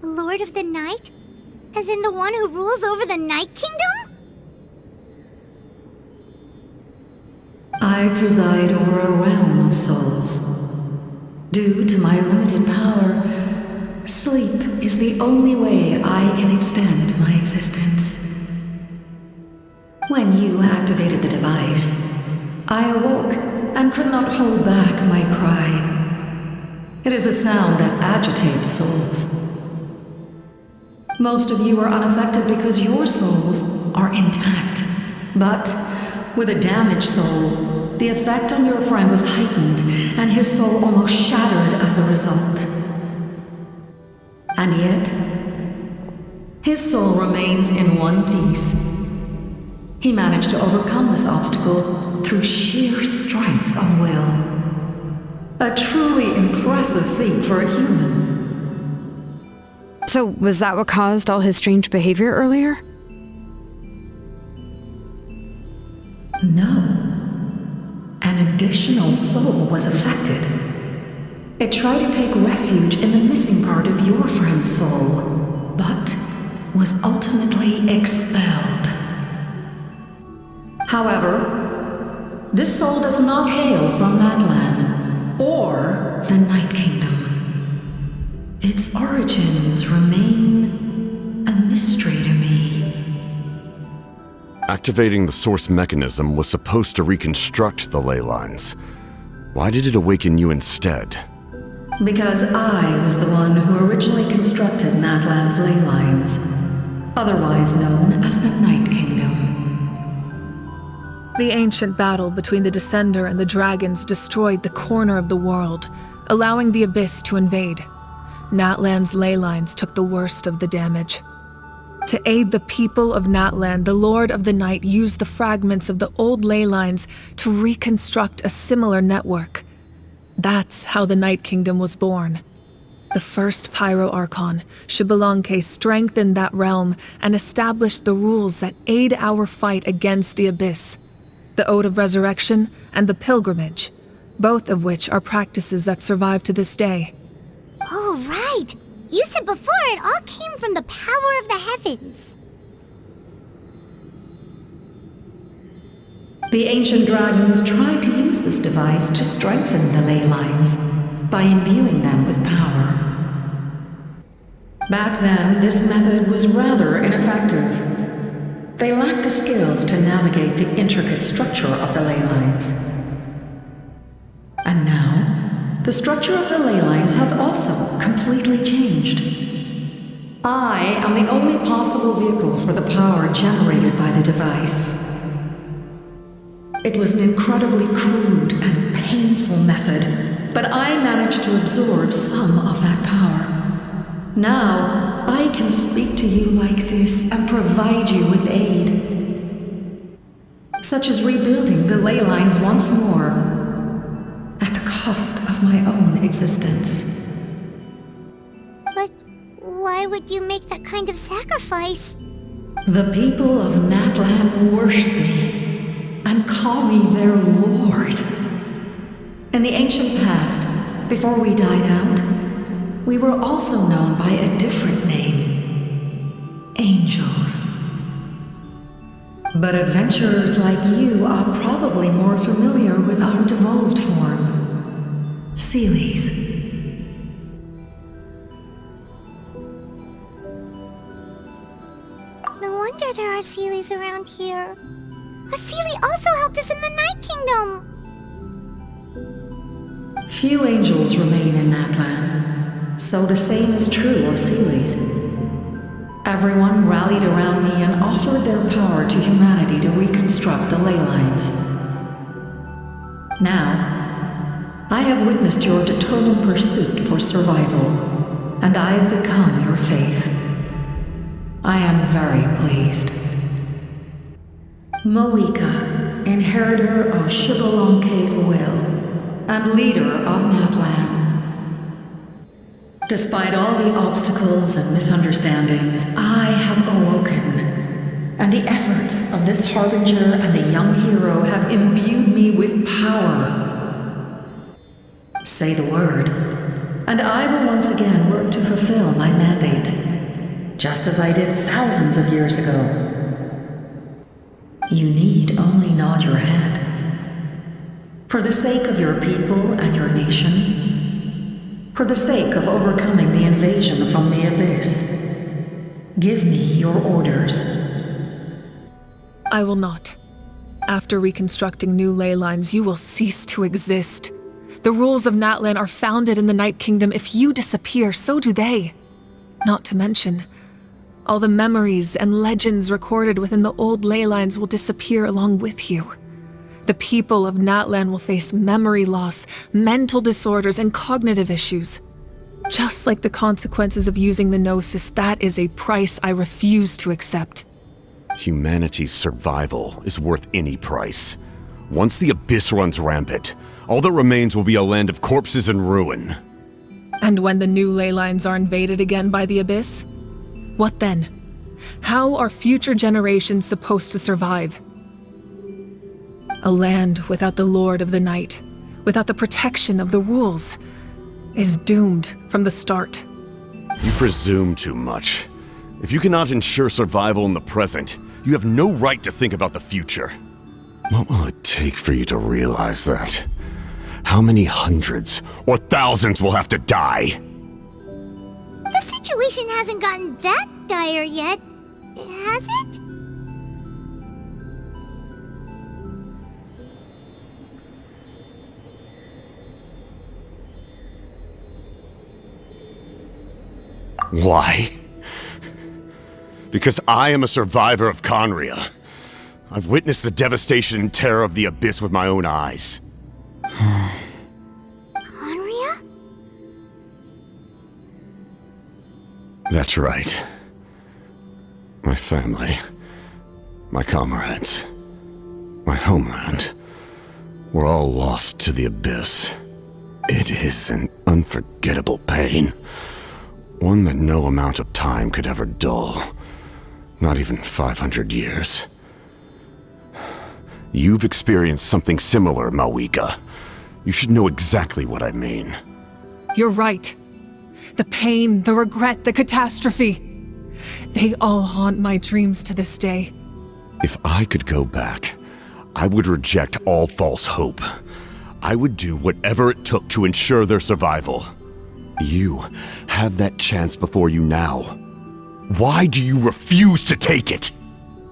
A: Lord of the Night? As in the one who rules over the Night Kingdom?
V: I preside over a realm of souls. Due to my limited power, sleep is the only way I can extend my existence. When you activated the device, I awoke and could not hold back my cry. It is a sound that agitates souls. Most of you are unaffected because your souls are intact. But with a damaged soul, the effect on your friend was heightened, and his soul almost shattered as a result. And yet, his soul remains in one piece. He managed to overcome this obstacle through sheer strength of will. A truly impressive feat for a human.
G: So, was that what caused all his strange behavior earlier?
V: No. An additional soul was affected. It tried to take refuge in the missing part of your friend's soul, but was ultimately expelled. However, this soul does not hail from Natlan or the Night Kingdom. Its origins remain a mystery to me.
Q: Activating the source mechanism was supposed to reconstruct the ley lines. Why did it awaken you instead?
V: Because I was the one who originally constructed Natlan's ley lines, otherwise known as the Night Kingdom.
F: The ancient battle between the Descender and the dragons destroyed the corner of the world, allowing the Abyss to invade. Natlan's ley lines took the worst of the damage. To aid the people of Natlan, the Lord of the Night used the fragments of the old ley lines to reconstruct a similar network. That's how the Night Kingdom was born. The first Pyro Archon, Xbalanque, strengthened that realm and established the rules that aid our fight against the Abyss. The Ode of Resurrection and the Pilgrimage, both of which are practices that survive to this day.
A: Oh, right! You said before it all came from the power of the heavens.
V: The ancient dragons tried to use this device to strengthen the ley lines by imbuing them with power. Back then, this method was rather ineffective. They lacked the skills to navigate the intricate structure of the ley lines. And now, the structure of the ley lines has also completely changed. I am the only possible vehicle for the power generated by the device. It was an incredibly crude and painful method, but I managed to absorb some of that power. Now, I can speak to you like this and provide you with aid, such as rebuilding the ley lines once more, at the cost of my own existence.
A: But why would you make that kind of sacrifice?
V: The people of Natlan worship me and call me their lord. In the ancient past, before we died out, we were also known by a different name: angels. But adventurers like you are probably more familiar with our devolved form, Seelies.
A: No wonder there are Seelies around here. A Seelie also helped us in the Night Kingdom!
V: Few angels remain in Natlan, so the same is true of Seelies. Everyone rallied around me and offered their power to humanity to reconstruct the ley lines. Now, I have witnessed your determined pursuit for survival, and I have become your faith. I am very pleased. Moika, inheritor of Xbalanque's will, and leader of Natlan. Despite all the obstacles and misunderstandings, I have awoken, and the efforts of this harbinger and the young hero have imbued me with power. Say the word, and I will once again work to fulfill my mandate, just as I did thousands of years ago. You need only nod your head. For the sake of your people and your nation, for the sake of overcoming the invasion from the Abyss, give me your orders.
F: I will not. After reconstructing new ley lines, you will cease to exist. The rules of Natlan are founded in the Night Kingdom. If you disappear, so do they. Not to mention, all the memories and legends recorded within the old ley lines will disappear along with you. The people of Natlan will face memory loss, mental disorders, and cognitive issues. Just like the consequences of using the Gnosis, that is a price I refuse to accept.
Q: Humanity's survival is worth any price. Once the Abyss runs rampant, all that remains will be a land of corpses and ruin.
F: And when the new ley lines are invaded again by the Abyss? What then? How are future generations supposed to survive? A land without the Lord of the Night, without the protection of the rules, is doomed from the start.
Q: You presume too much. If you cannot ensure survival in the present, you have no right to think about the future. What will it take for you to realize that? How many hundreds or thousands will have to die?
A: The situation hasn't gotten that dire yet, has it?
Q: Why? Because I am a survivor of Conria. I've witnessed the devastation and terror of the Abyss with my own eyes.
A: Conria?
Q: That's right. My family, my comrades, my homeland, were all lost to the Abyss. It is an unforgettable pain. One that no amount of time could ever dull. Not even 500 years. You've experienced something similar, Mawika. You should know exactly what I mean.
F: You're right. The pain, the regret, the catastrophe. They all haunt my dreams to this day.
Q: If I could go back, I would reject all false hope. I would do whatever it took to ensure their survival. You have that chance before you now. Why do you refuse to take it?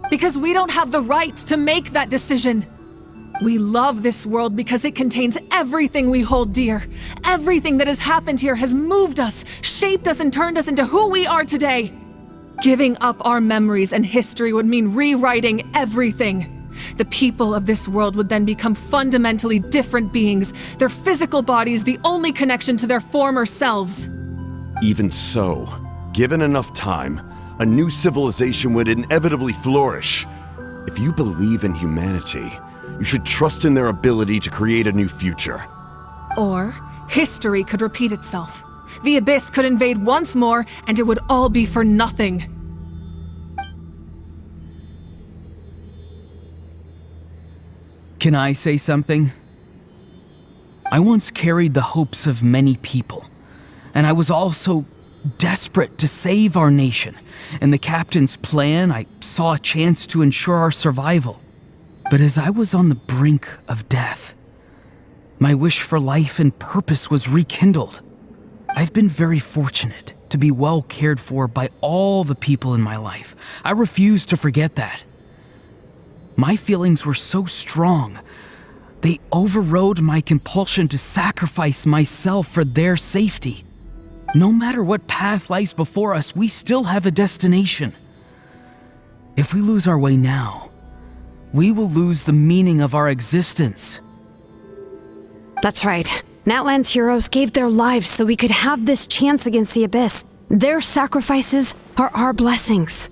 F: Because we don't have the right to make that decision. We love this world because it contains everything we hold dear. Everything that has happened here has moved us, shaped us, and turned us into who we are today. Giving up our memories and history would mean rewriting everything. The people of this world would then become fundamentally different beings, their physical bodies the only connection to their former selves.
Q: Even so, given enough time, a new civilization would inevitably flourish. If you believe in humanity, you should trust in their ability to create a new future.
F: Or, history could repeat itself. The Abyss could invade once more, and it would all be for nothing.
O: Can I say something? I once carried the hopes of many people, and I was also desperate to save our nation. In the captain's plan, I saw a chance to ensure our survival. But as I was on the brink of death, my wish for life and purpose was rekindled. I've been very fortunate to be well cared for by all the people in my life. I refuse to forget that. My feelings were so strong, they overrode my compulsion to sacrifice myself for their safety. No matter what path lies before us, we still have a destination. If we lose our way now, we will lose the meaning of our existence.
G: That's right. Natlan's heroes gave their lives so we could have this chance against the Abyss. Their sacrifices are our blessings.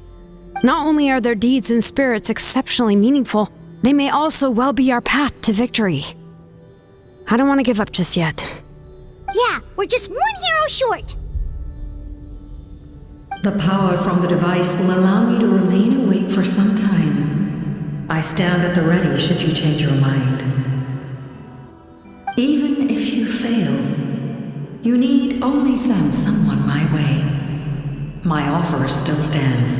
G: Not only are their deeds and spirits exceptionally meaningful, they may also well be our path to victory. I don't want to give up just yet.
A: Yeah, we're just one hero short.
V: The power from the device will allow me to remain awake for some time. I stand at the ready should you change your mind. Even if you fail, you need only send someone my way. My offer still stands.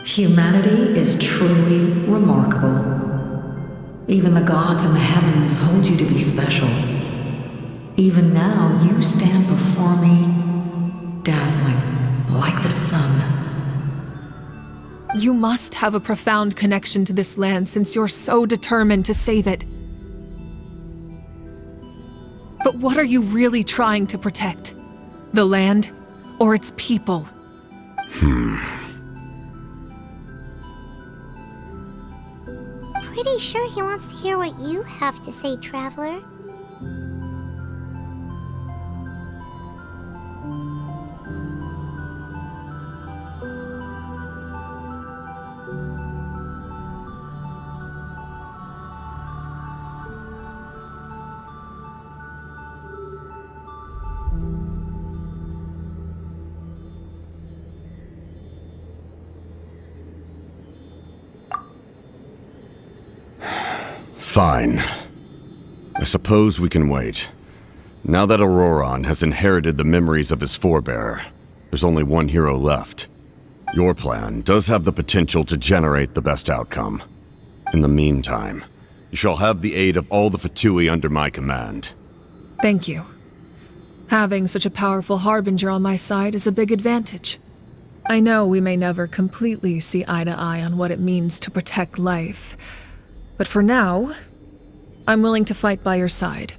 V: Humanity is truly remarkable. Even the gods in the heavens hold you to be special. Even now, you stand before me, dazzling like the sun.
F: You must have a profound connection to this land since you're so determined to save it. But what are you really trying to protect? The land or its people?
A: Pretty sure he wants to hear what you have to say, Traveler.
Q: Fine. I suppose we can wait. Now that Auroron has inherited the memories of his forebearer, There's only one hero left. Your plan does have the potential to generate the best outcome. In the meantime, you shall have the aid of all the Fatui under my command.
F: Thank you. Having such a powerful harbinger on my side is a big advantage. I know we may never completely see eye to eye on what it means to protect life, but for now, I'm willing to fight by your side.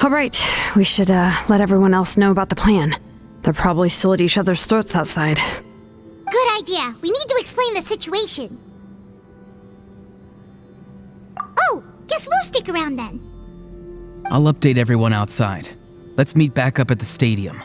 G: All right, we should let everyone else know about the plan. They're probably still at each other's throats outside.
A: Good idea. We need to explain the situation. Oh, guess we'll stick around then.
O: I'll update everyone outside. Let's meet back up at the stadium.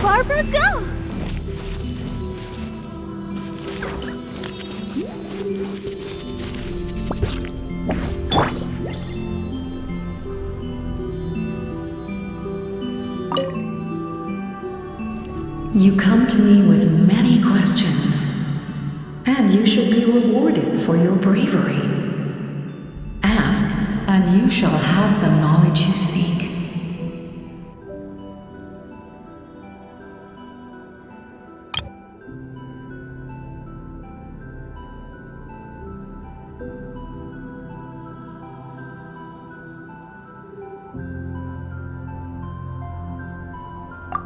A: Barbara, go!
V: You come to me with many questions, and you should be rewarded for your bravery. Ask, and you shall have the knowledge you seek.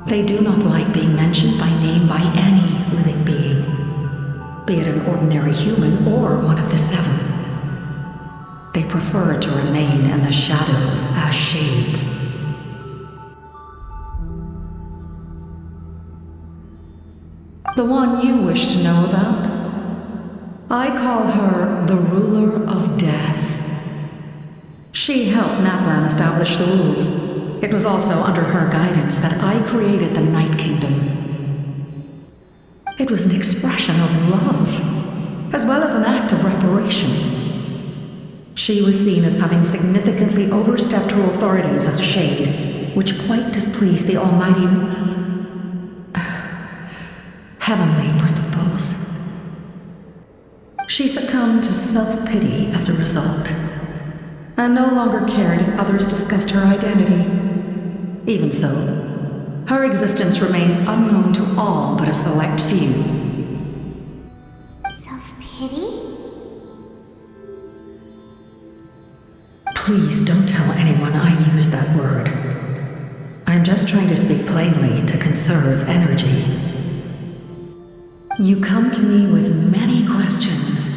V: They do not like being mentioned by name by any living being, be it an ordinary human or one of the seven. They prefer to remain in the shadows as shades. The one you wish to know about? I call her the Ruler of Death. She helped Natlan establish the rules. It was also under her guidance that I created the Night Kingdom. It was an expression of love, as well as an act of reparation. She was seen as having significantly overstepped her authorities as a shade, which quite displeased the almighty heavenly principles. She succumbed to self-pity as a result, and no longer cared if others discussed her identity. Even so, her existence remains unknown to all but a select few.
A: Self-pity?
V: Please don't tell anyone I use that word. I'm just trying to speak plainly to conserve energy. You come to me with many questions,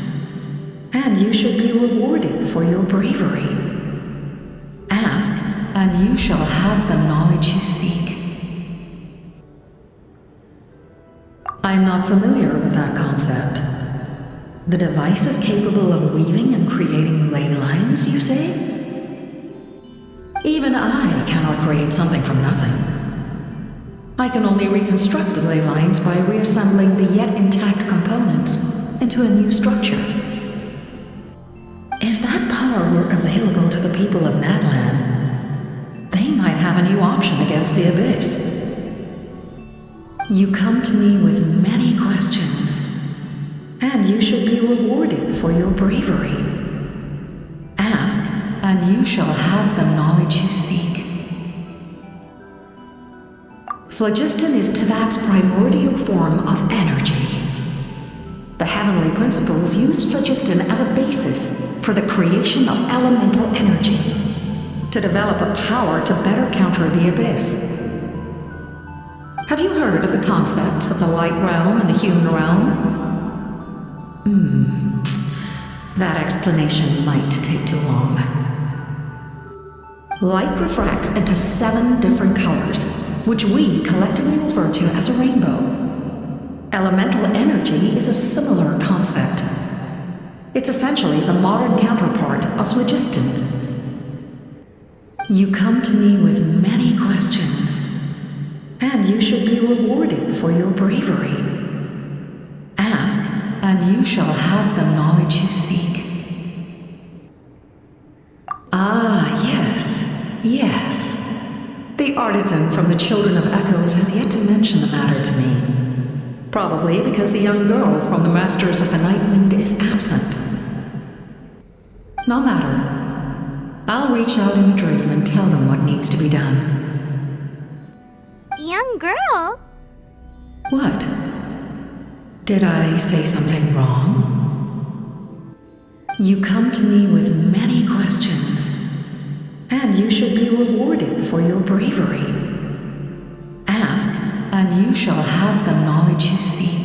V: and you should be rewarded for your bravery. Ask, and you shall have the knowledge you seek. I'm not familiar with that concept. The device is capable of weaving and creating ley lines, you say? Even I cannot create something from nothing. I can only reconstruct the ley lines by reassembling the yet intact components into a new structure. If that power were available to the people of Natlan, they might have a new option against the Abyss. You come to me with many questions, and you should be rewarded for your bravery. Ask, and you shall have the knowledge you seek. Phlogiston is Tevat's primordial form of energy. The heavenly principles used phlogiston as a basis for the creation of elemental energy. to develop a power to better counter the abyss. Have you heard of the concepts of the light realm and the human realm? That explanation might take too long. Light refracts into 7 different colors, which we collectively refer to as a rainbow. Elemental energy is a similar concept. It's essentially the modern counterpart of phlogiston. You come to me with many questions, and you should be rewarded for your bravery. Ask, and you shall have the knowledge you seek. Ah, yes. The artisan from the Children of Echoes has yet to mention the matter to me. Probably because the young girl from the Masters of the Nightwind is absent. No matter. I'll reach out in a dream and tell them what needs to be done.
A: Young girl?
V: What? Did I say something wrong? You come to me with many questions, and you should be rewarded for your bravery. Ask, and you shall have the knowledge you seek.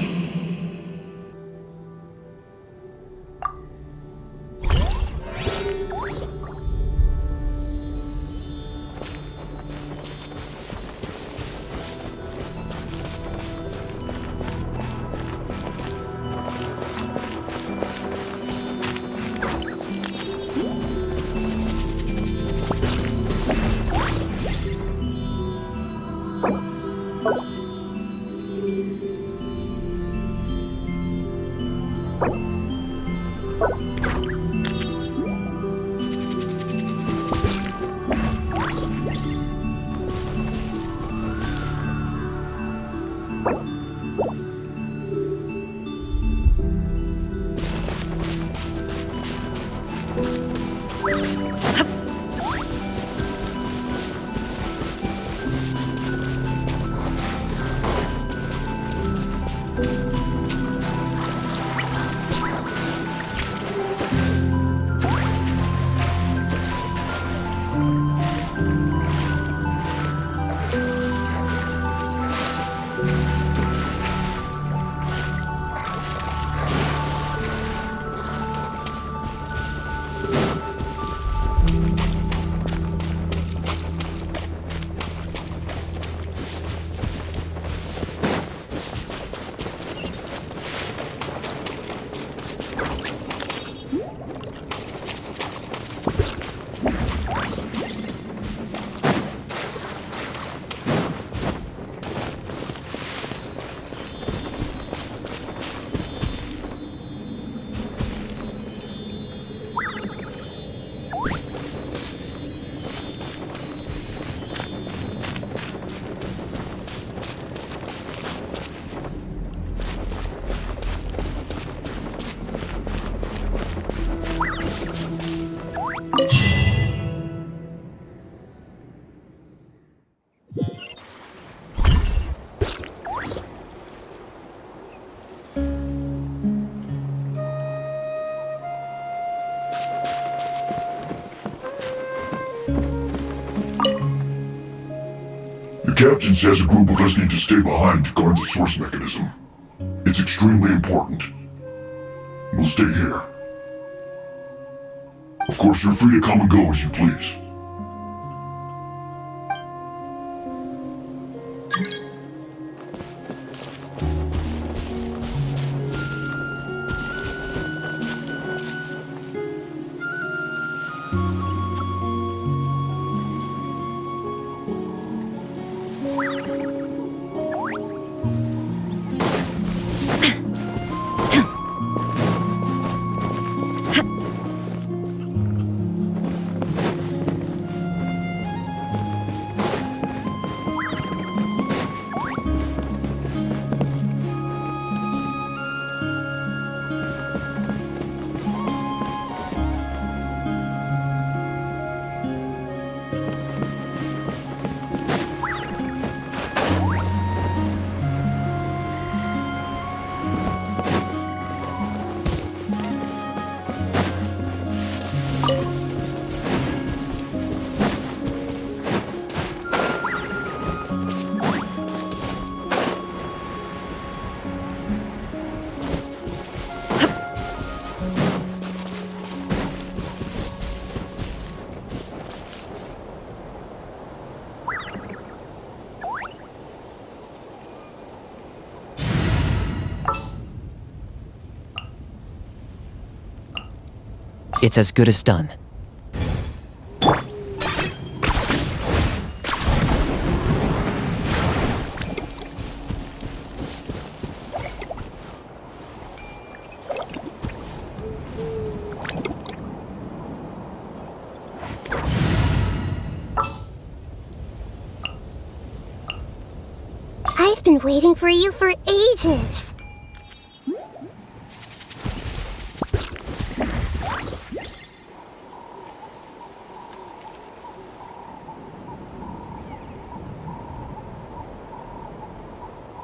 L: The captain says a group of us need to stay behind to guard the source mechanism. It's extremely important. We'll stay here. Of course, you're free to come and go as you please.
I: It's as good as done.
A: I've been waiting for you for ages.